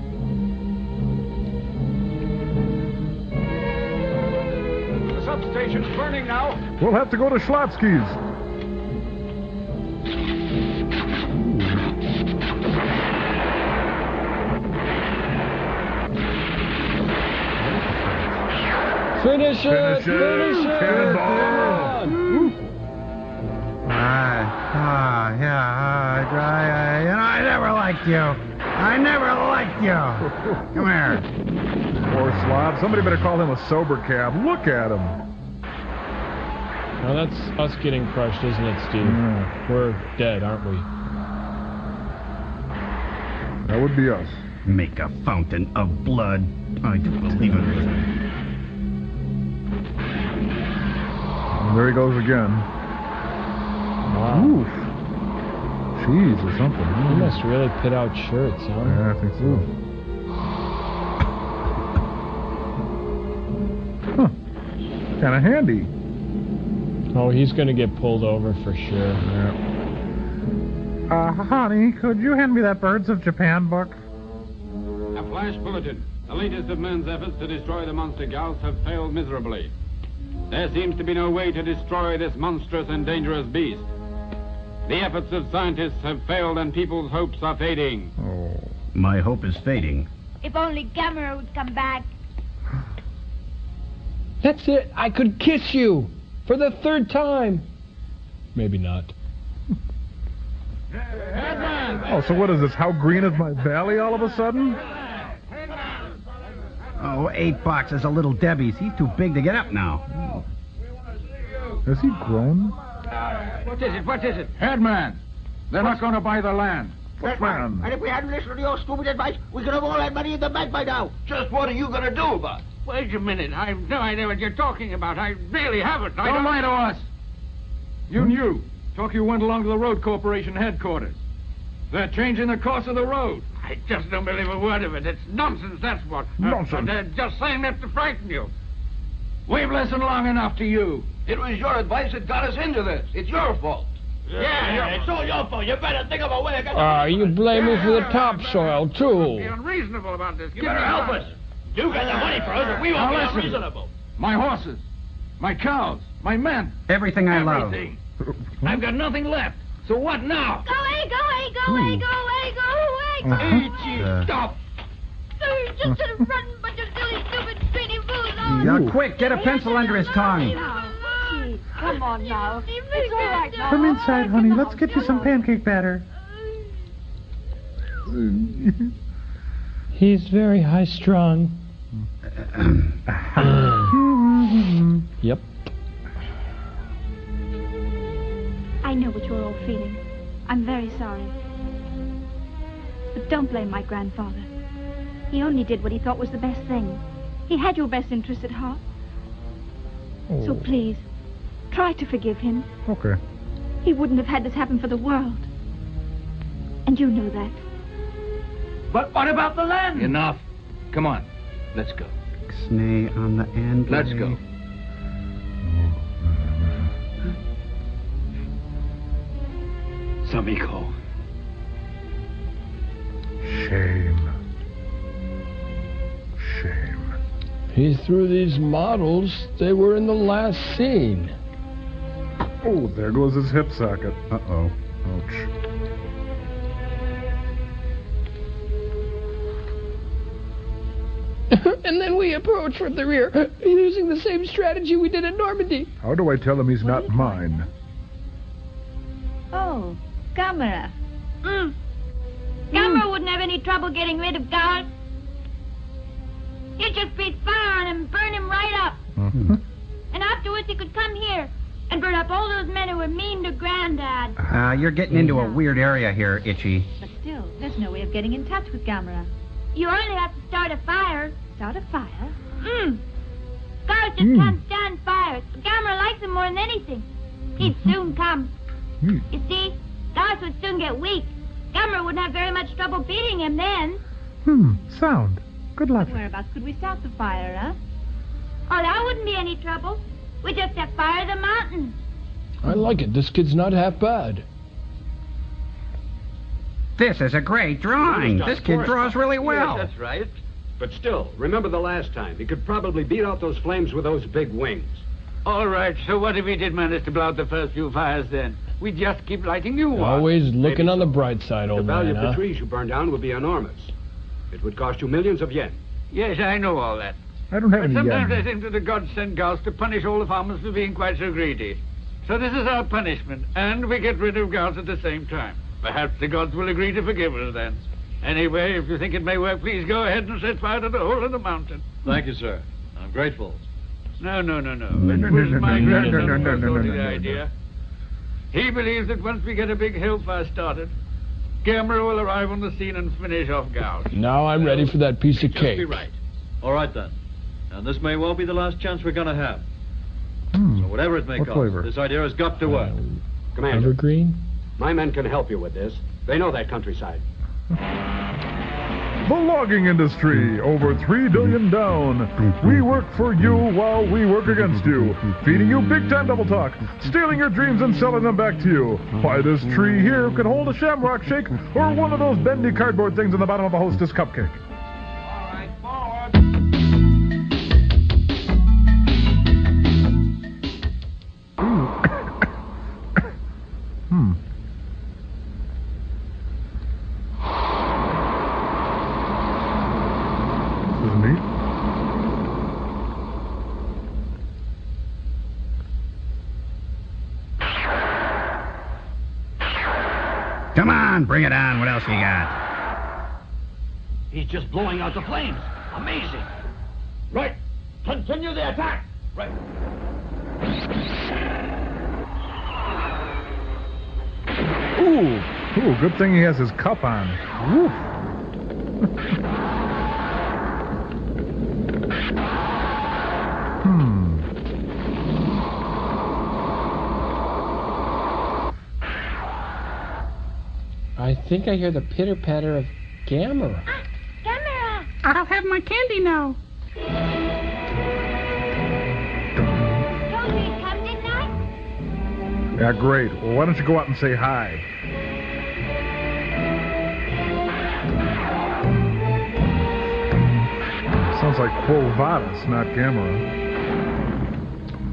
Speaker 9: The substation's burning now.
Speaker 11: We'll have to go to Schlotsky's.
Speaker 20: Finish it!
Speaker 11: Cannonball!
Speaker 1: I never liked you. I never liked you. Come here.
Speaker 11: Poor slob. Somebody better call him a sober cab. Look at him.
Speaker 20: Now that's us getting crushed, isn't it, Steve? We're dead, aren't we?
Speaker 11: That would be us.
Speaker 1: Make a fountain of blood. I do believe it.
Speaker 11: And there he goes again.
Speaker 20: Wow.
Speaker 11: Oof. Cheese or something.
Speaker 20: He must really pit out shirts, huh?
Speaker 11: Yeah, I think so. Huh. Kind of handy.
Speaker 20: Oh, he's going to get pulled over for sure.
Speaker 11: Yeah.
Speaker 21: Honey, could you hand me that Birds of Japan book?
Speaker 8: A flash bulletin. The latest of man's efforts to destroy the monster Gaos have failed miserably. There seems to be no way to destroy this monstrous and dangerous beast. The efforts of scientists have failed and people's hopes are fading.
Speaker 1: Oh. My hope is fading.
Speaker 4: If only Gamera would come back.
Speaker 20: That's it. I could kiss you for the 3rd time. Maybe not.
Speaker 11: Oh, so what is this? How green is my valley all of a sudden?
Speaker 1: Oh, 8 boxes of Little Debbie's. He's too big to get up now.
Speaker 11: Has he grown?
Speaker 9: What is it? What is it? Headman! They're not going to buy the land.
Speaker 11: Footman!
Speaker 17: And if we hadn't listened to your stupid advice, we could have all had money in the bank by now.
Speaker 14: Just what are you going to do about it?
Speaker 9: Wait a minute. I have no idea what you're talking about. I really haven't. Don't lie to us. You knew. Talk you went along to the Road Corporation headquarters. They're changing the course of the road. I just don't believe a word of it. It's nonsense, that's what.
Speaker 11: Nonsense.
Speaker 9: They're just saying that to frighten you. We've listened long enough to you.
Speaker 14: It was your advice that got us into this. It's your fault.
Speaker 2: Yeah, it's all your fault. You better think of a way to get
Speaker 20: You blame me for the topsoil, too.
Speaker 9: Be unreasonable about this.
Speaker 2: You better help us. You got the money for us, and we won't be unreasonable.
Speaker 9: My horses, my cows, my men.
Speaker 1: Everything I love.
Speaker 9: I've got nothing left. So what now?
Speaker 4: Go away, go away, go away, go away, go away, go away.
Speaker 9: Stop.
Speaker 4: Sir, just sort of run, but you're still these stupid pretty fools.
Speaker 7: Now, quick, get a pencil under his tongue.
Speaker 10: Come on now. It's all right now.
Speaker 21: Come inside, honey. Let's get you some pancake batter.
Speaker 3: He's very high-strung. Yep.
Speaker 10: I know what you're all feeling. I'm very sorry. But don't blame my grandfather. He only did what he thought was the best thing. He had your best interest at heart.
Speaker 21: Oh.
Speaker 10: So please, try to forgive him.
Speaker 21: Okay.
Speaker 10: He wouldn't have had this happen for the world. And you know that.
Speaker 9: But what about the land? Enough. Come on. Let's go.
Speaker 7: Snay on the end.
Speaker 9: Let's go. Samiko.
Speaker 11: Shame. Shame.
Speaker 20: He threw these models. They were in the last scene.
Speaker 11: Oh, there goes his hip socket. Uh-oh. Ouch.
Speaker 3: And then we approach from the rear, using the same strategy we did in Normandy.
Speaker 11: How do I tell him he's not mine?
Speaker 10: Oh, Gamera.
Speaker 4: Gamera wouldn't have any trouble getting rid of Gaos. He'd just breathe fire on him and burn him right up. And afterwards he could come here and burn up all those men who were mean to Granddad.
Speaker 7: You're getting into a weird area here, Itchy.
Speaker 10: But still, there's no way of getting in touch with Gamera.
Speaker 4: You only have to start a fire.
Speaker 10: Start a fire?
Speaker 4: Gaos just can't stand fires. Gamera likes them more than anything. He'd soon come. You see, Gaos would soon get weak. Gamera wouldn't have very much trouble beating him then.
Speaker 21: Sound. Good luck.
Speaker 10: Whereabouts could we start the fire, huh?
Speaker 4: Oh, that wouldn't be any trouble. We just set fire to the mountain.
Speaker 20: I like it. This kid's not half bad.
Speaker 7: This is a great drawing. This kid draws really well.
Speaker 16: Yes, that's right. But still, remember the last time. He could probably beat out those flames with those big wings.
Speaker 9: All right, so what if we did manage to blow out the first few fires then? We just keep lighting new ones.
Speaker 20: Always looking on the bright side,
Speaker 16: The
Speaker 20: old
Speaker 16: value
Speaker 20: man,
Speaker 16: of the
Speaker 20: huh?
Speaker 16: trees you burned down would be enormous. It would cost you millions of yen.
Speaker 9: Yes, I know all that.
Speaker 11: I don't have
Speaker 9: But
Speaker 11: any
Speaker 9: sometimes
Speaker 11: yen.
Speaker 9: I think that the gods send Gaos to punish all the farmers for being quite so greedy. So this is our punishment, and we get rid of Gaos at the same time. Perhaps the gods will agree to forgive us then. Anyway, if you think it may work, please go ahead and set fire to the whole of the mountain.
Speaker 22: Thank you, sir. I'm grateful.
Speaker 9: No. It was my grandson who thought of the idea. He believes that once we get a big hellfire started, Gamera will arrive on the scene and finish off Gaos.
Speaker 20: Now I'm ready for that piece of cake.
Speaker 9: Be right.
Speaker 22: All right, then. And this may well be the last chance we're going to have. So whatever it may
Speaker 11: What
Speaker 22: cost,
Speaker 11: flavor?
Speaker 22: this idea has got to work.
Speaker 16: Commander,
Speaker 20: Evergreen?
Speaker 16: my men can help you with this. They know that countryside.
Speaker 11: The logging industry, over 3 billion down. We work for you while we work against you. Feeding you big-time double talk, stealing your dreams and selling them back to you. Why, this tree here could hold a shamrock shake or one of those bendy cardboard things on the bottom of a Hostess cupcake. This is neat.
Speaker 1: Come on, bring it on. What else you got?
Speaker 9: He's just blowing out the flames. Amazing. Right. Continue the attack. Right.
Speaker 11: Ooh, good thing he has his cup on. Woo.
Speaker 3: I think I hear the pitter-patter of Gamera.
Speaker 4: Gamera!
Speaker 7: I'll have my candy now.
Speaker 4: Told you he'd come, didn't I?
Speaker 11: Yeah, great. Well, why don't you go out and say hi? Sounds like Quo Vadis, not Gamera.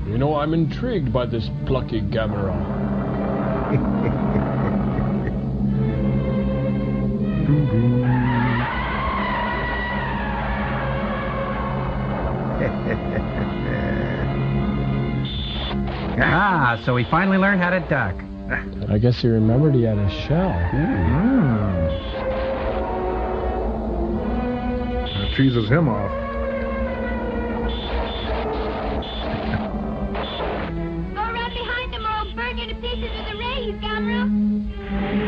Speaker 20: You know, I'm intrigued by this plucky Gamera.
Speaker 7: Ah, so he finally learned how to duck.
Speaker 20: I guess he remembered he had a shell.
Speaker 11: That cheeses him off.
Speaker 4: Go around behind them or I'll burn you to pieces with the rays, Gamera.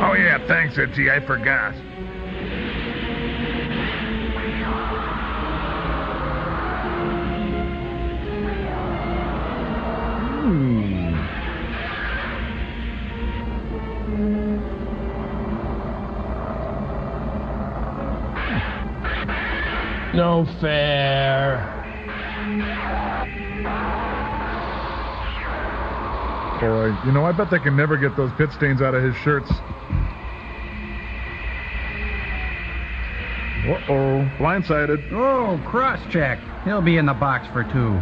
Speaker 11: Oh, yeah, thanks, Itchy. I forgot.
Speaker 20: No fair.
Speaker 11: Boy, you know, I bet they can never get those pit stains out of his shirts. Uh-oh, blindsided.
Speaker 7: Oh, cross-check. He'll be in the box for 2.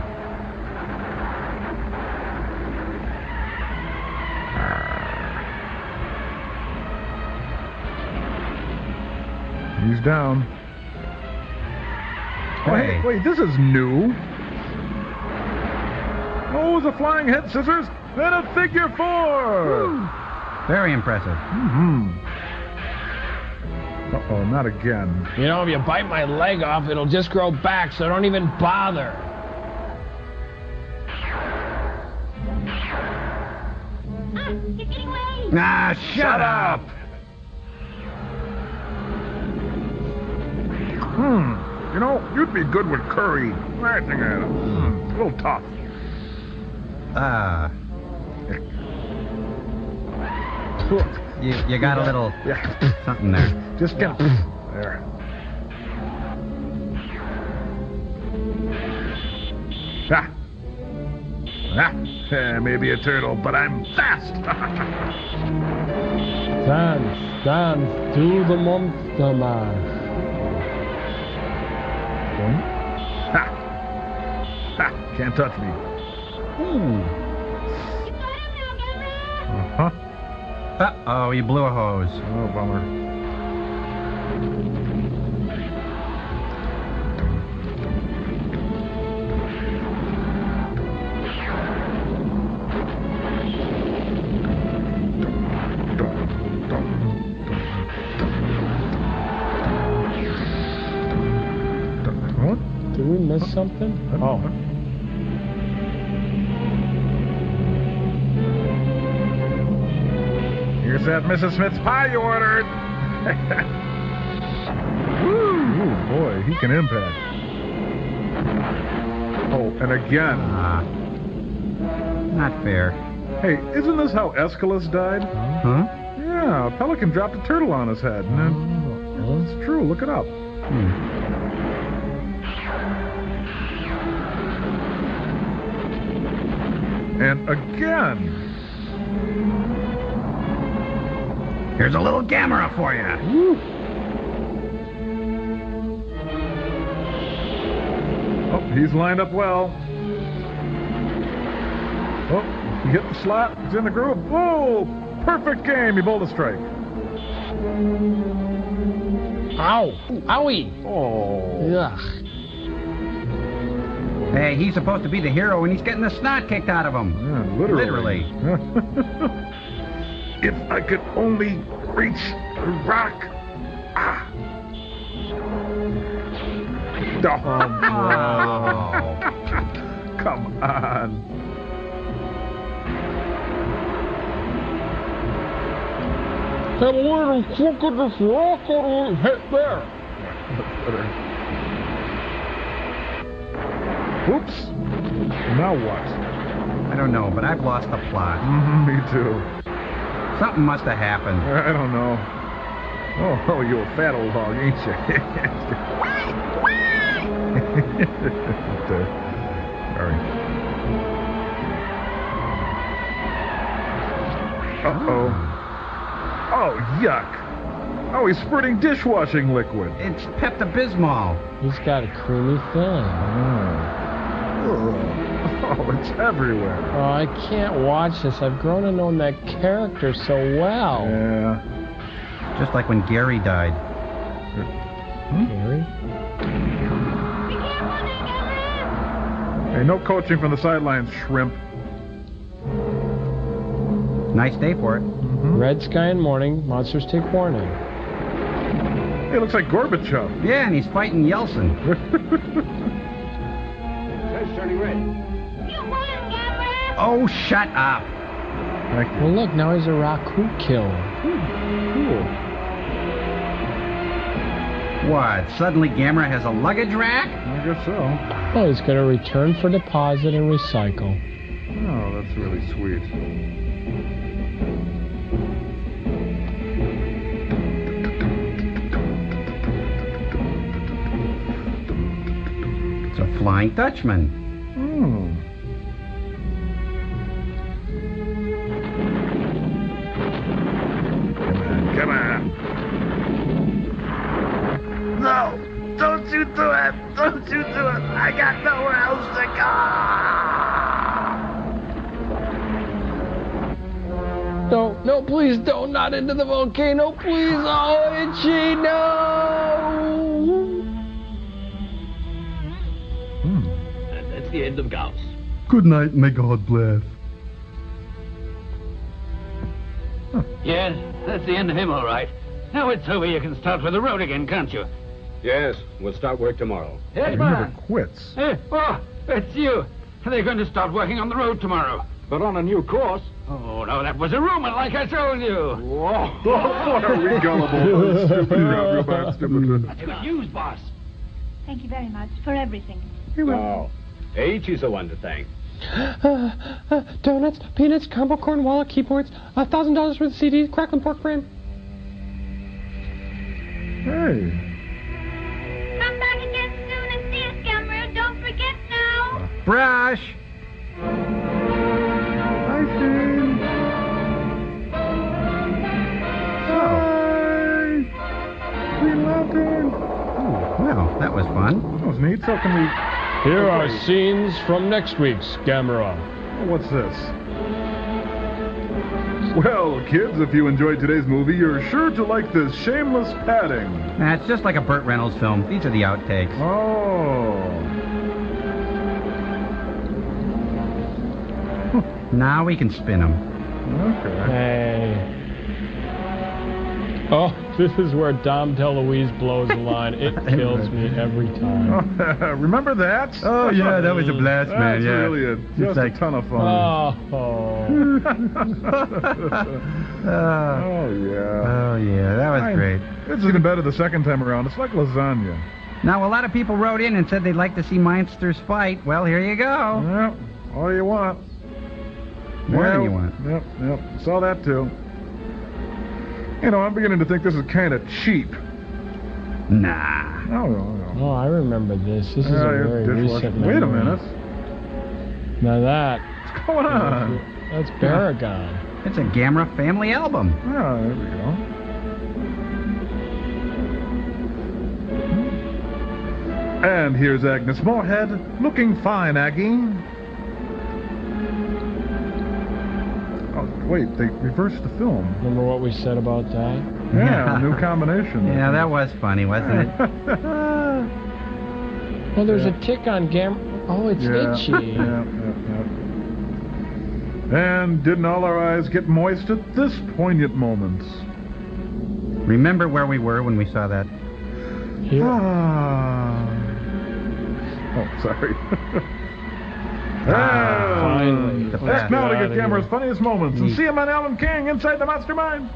Speaker 11: He's down. Oh, hey, wait, this is new. Oh, the flying head scissors, then a figure 4.
Speaker 7: Woo. Very impressive.
Speaker 11: Uh-oh, not again.
Speaker 20: You know, if you bite my leg off, it'll just grow back, so don't even bother.
Speaker 4: He's getting away.
Speaker 7: Ah, shut up.
Speaker 11: You know, you'd be good with curry. I think a little tough.
Speaker 7: You got a little something there.
Speaker 11: Just get there. Maybe a turtle, but I'm fast.
Speaker 20: Dance to the monster mash.
Speaker 11: Can't touch me.
Speaker 7: Uh-oh, he blew a hose.
Speaker 11: Oh, bummer. What?
Speaker 20: Did we miss something? Oh.
Speaker 11: Here's that Mrs. Smith's pie you ordered. Woo! Ooh, boy, he can impact. Oh, and again.
Speaker 7: Not fair.
Speaker 11: Hey, isn't this how Aeschylus died?
Speaker 7: Huh?
Speaker 11: Yeah, a pelican dropped a turtle on his head. And then, it's true, look it up. And again.
Speaker 7: Here's a little Gamera for you.
Speaker 11: Oh, he's lined up well. Oh, he hit the slot. He's in the groove. Oh, perfect game. He bowled a strike.
Speaker 20: Ow. Owie.
Speaker 11: Oh.
Speaker 20: Ugh.
Speaker 7: Hey, he's supposed to be the hero and he's getting the snot kicked out of him.
Speaker 11: Yeah, literally. If I could only reach the rock. Oh, come on.
Speaker 20: Have a little crook of this rock or hit there.
Speaker 11: Oops. Now what?
Speaker 7: I don't know, but I've lost the plot.
Speaker 11: Me too.
Speaker 7: Something must have happened.
Speaker 11: I don't know. Oh, you're a fat old hog, ain't you? Sorry. Uh-oh. Oh, yuck. Oh, he's spurting dishwashing liquid.
Speaker 7: It's Pepto-Bismol.
Speaker 20: He's got a creamy thing.
Speaker 11: Oh, it's everywhere.
Speaker 20: Oh, I can't watch this. I've grown to know that character so well.
Speaker 11: Yeah.
Speaker 7: Just like when Gary died.
Speaker 20: Gary?
Speaker 11: Hey, no coaching from the sidelines, shrimp.
Speaker 7: Nice day for it.
Speaker 20: Red sky and morning. Monsters take warning.
Speaker 11: Hey, it looks like Gorbachev.
Speaker 7: Yeah, and he's fighting Yeltsin.
Speaker 16: That's turning red.
Speaker 4: You won, Gamera!
Speaker 7: Oh, shut up.
Speaker 20: Well, look, now he's a Raku killer.
Speaker 11: Cool.
Speaker 7: What? Suddenly Gamera has a luggage rack?
Speaker 11: I guess so.
Speaker 20: Oh, he's going to return for deposit and recycle.
Speaker 11: Oh, that's really sweet.
Speaker 7: It's a Flying Dutchman.
Speaker 11: Come on.
Speaker 12: No! Don't you do it! Don't you do it! I got nowhere else to go!
Speaker 20: No, no, please don't. Not into the volcano, please. Oh, itchy, no!
Speaker 23: And that's the end of Gaos.
Speaker 13: Good night, may God bless.
Speaker 9: Yes, that's the end of him, all right. Now it's over, you can start for the road again, can't you?
Speaker 16: Yes, we'll start work tomorrow.
Speaker 9: Hey,
Speaker 11: He
Speaker 9: man.
Speaker 11: never quits.
Speaker 9: Hey, oh, it's you. They're going to start working on the road tomorrow.
Speaker 8: But on a new course.
Speaker 9: Oh, no, that was a rumor, like I told you.
Speaker 8: Whoa.
Speaker 11: What are we gullible? Stupid, real bad, stupid.
Speaker 9: That's good news, boss.
Speaker 10: Thank you very much for everything.
Speaker 16: Oh, H.'s the one to thank.
Speaker 19: Donuts, peanuts, combo corn, wallet, keyboards, $1,000 worth of CDs, crackling pork bran.
Speaker 11: Hey.
Speaker 4: Come back again soon and see us, Gamera. Don't forget now.
Speaker 7: Brush!
Speaker 11: Hi, Shane. Green Lantern.
Speaker 7: Well, that was fun.
Speaker 11: That was neat. So can we...
Speaker 20: Here are scenes from next week's Gamera.
Speaker 11: What's this? Well, kids, if you enjoyed today's movie, you're sure to like this shameless padding.
Speaker 7: Nah, it's just like a Burt Reynolds film. These are the outtakes.
Speaker 11: Oh.
Speaker 7: Now we can spin them.
Speaker 11: Okay.
Speaker 20: Hey. Oh, this is where Dom DeLuise blows the line. It kills me every time.
Speaker 11: Remember that?
Speaker 13: Oh, yeah, that was a blast, man.
Speaker 11: That's
Speaker 13: Yeah.
Speaker 11: really just a ton of fun.
Speaker 20: Oh.
Speaker 11: Oh, yeah.
Speaker 7: Oh, yeah, that was great.
Speaker 11: It's even better the second time around. It's like lasagna.
Speaker 7: Now, a lot of people wrote in and said they'd like to see monsters fight. Well, here you go.
Speaker 11: Yep. All you want.
Speaker 7: More than you want.
Speaker 11: Yep. Saw that, too. You know, I'm beginning to think this is kind of cheap.
Speaker 7: Nah.
Speaker 11: No.
Speaker 20: Oh, I remember this. This is a very recent memory.
Speaker 11: Wait a minute.
Speaker 20: Now that...
Speaker 11: What's going on?
Speaker 20: That's Baragon.
Speaker 7: It's a Gamera family album.
Speaker 11: Oh, there we go. And here's Agnes Moorehead, looking fine, Aggie. Oh, wait, they reversed the film.
Speaker 20: Remember what we said about that?
Speaker 11: Yeah, new combination.
Speaker 7: Yeah, that was funny, wasn't it?
Speaker 20: Well, there's a tick on Gamera. Oh, it's itchy.
Speaker 11: Yeah. And didn't all our eyes get moist at this poignant moment?
Speaker 7: Remember where we were when we saw that?
Speaker 11: Oh, sorry.
Speaker 20: Finally.
Speaker 11: Ask now to
Speaker 20: Get
Speaker 11: get Gamera's funniest moments and see him on Alan King Inside the Monster Mind.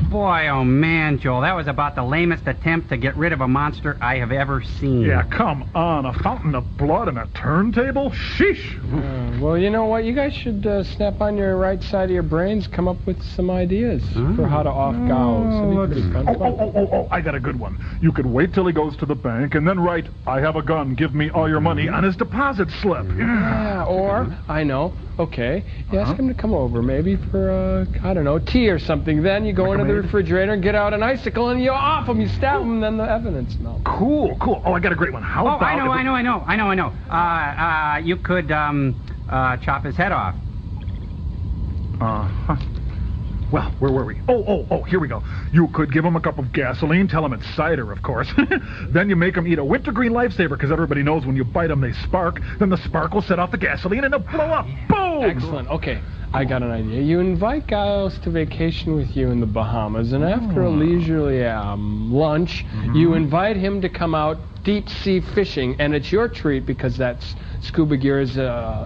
Speaker 7: Boy, oh man, Joel, that was about the lamest attempt to get rid of a monster I have ever seen.
Speaker 11: Yeah, come on, a fountain of blood and a turntable? Sheesh!
Speaker 20: Well, you know what? You guys should snap on your right side of your brains, come up with some ideas for how to off Gaos.
Speaker 11: Oh, I got a good one. You could wait till he goes to the bank and then write, "I have a gun, give me all your money," on his deposit slip.
Speaker 20: Yeah, or, I know, okay, you ask him to come over, maybe for, I don't know, tea or something. Then you go into the refrigerator and get out an icicle and you off him, you stab him, and then the evidence melts.
Speaker 11: Cool. Oh, I got a great one. How about...
Speaker 7: I know. You could, chop his head off.
Speaker 11: Uh-huh. Well, where were we? Oh, here we go. You could give them a cup of gasoline, tell them it's cider, of course. Then you make them eat a wintergreen lifesaver, because everybody knows when you bite them, they spark. Then the spark will set off the gasoline, and it'll blow up. Boom!
Speaker 3: Excellent. Okay, I got an idea. You invite Gaos to vacation with you in the Bahamas, and after a leisurely lunch, you invite him to come out deep-sea fishing, and it's your treat because that's scuba gear is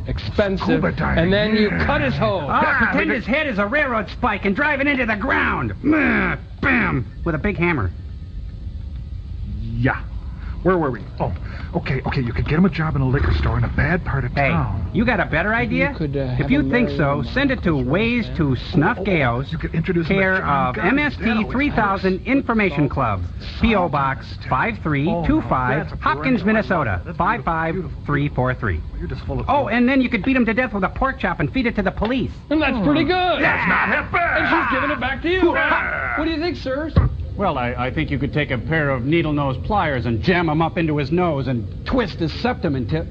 Speaker 3: expensive,
Speaker 11: Scuba diving,
Speaker 3: and then you cut his hose.
Speaker 7: Pretend his head is a railroad spike and drive it into the ground. Bam! With a big hammer.
Speaker 11: Yeah. Where were we? Oh, okay, you could get him a job in a liquor store in a bad part of town.
Speaker 7: Hey, you got a better idea? If you think so, send it to Ways to Snuff Gaos, care of MST3K Information Club, P.O. Box 5325, Hopkins, Minnesota, 55343.
Speaker 11: You're just full of...
Speaker 7: Oh, and then you could beat him to death with a pork chop and feed it to the police.
Speaker 3: And that's pretty good.
Speaker 11: That's not half bad.
Speaker 3: And she's giving it back to you. What do you think, sirs?
Speaker 7: Well, I think you could take a pair of needle-nose pliers and jam them up into his nose and twist his septum until...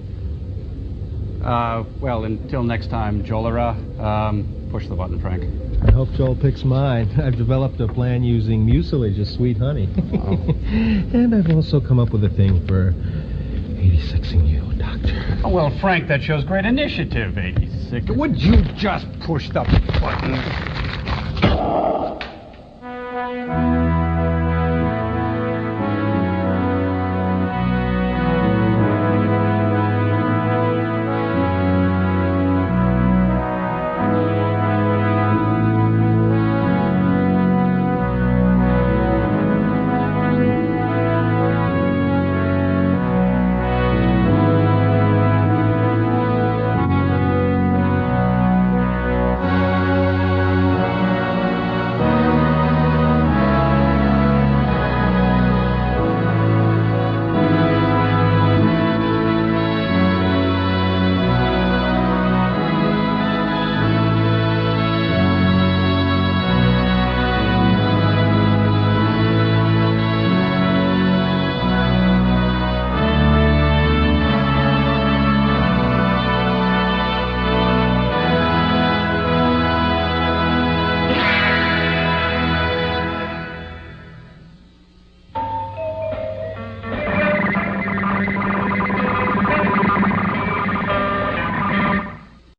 Speaker 7: well, until next time, Jolera, push the button, Frank.
Speaker 6: I hope Joel picks mine. I've developed a plan using mucilage as sweet honey. And I've also come up with a thing for 86ing you, Doctor.
Speaker 7: Oh, well, Frank, that shows great initiative, 86. Would you just push the button?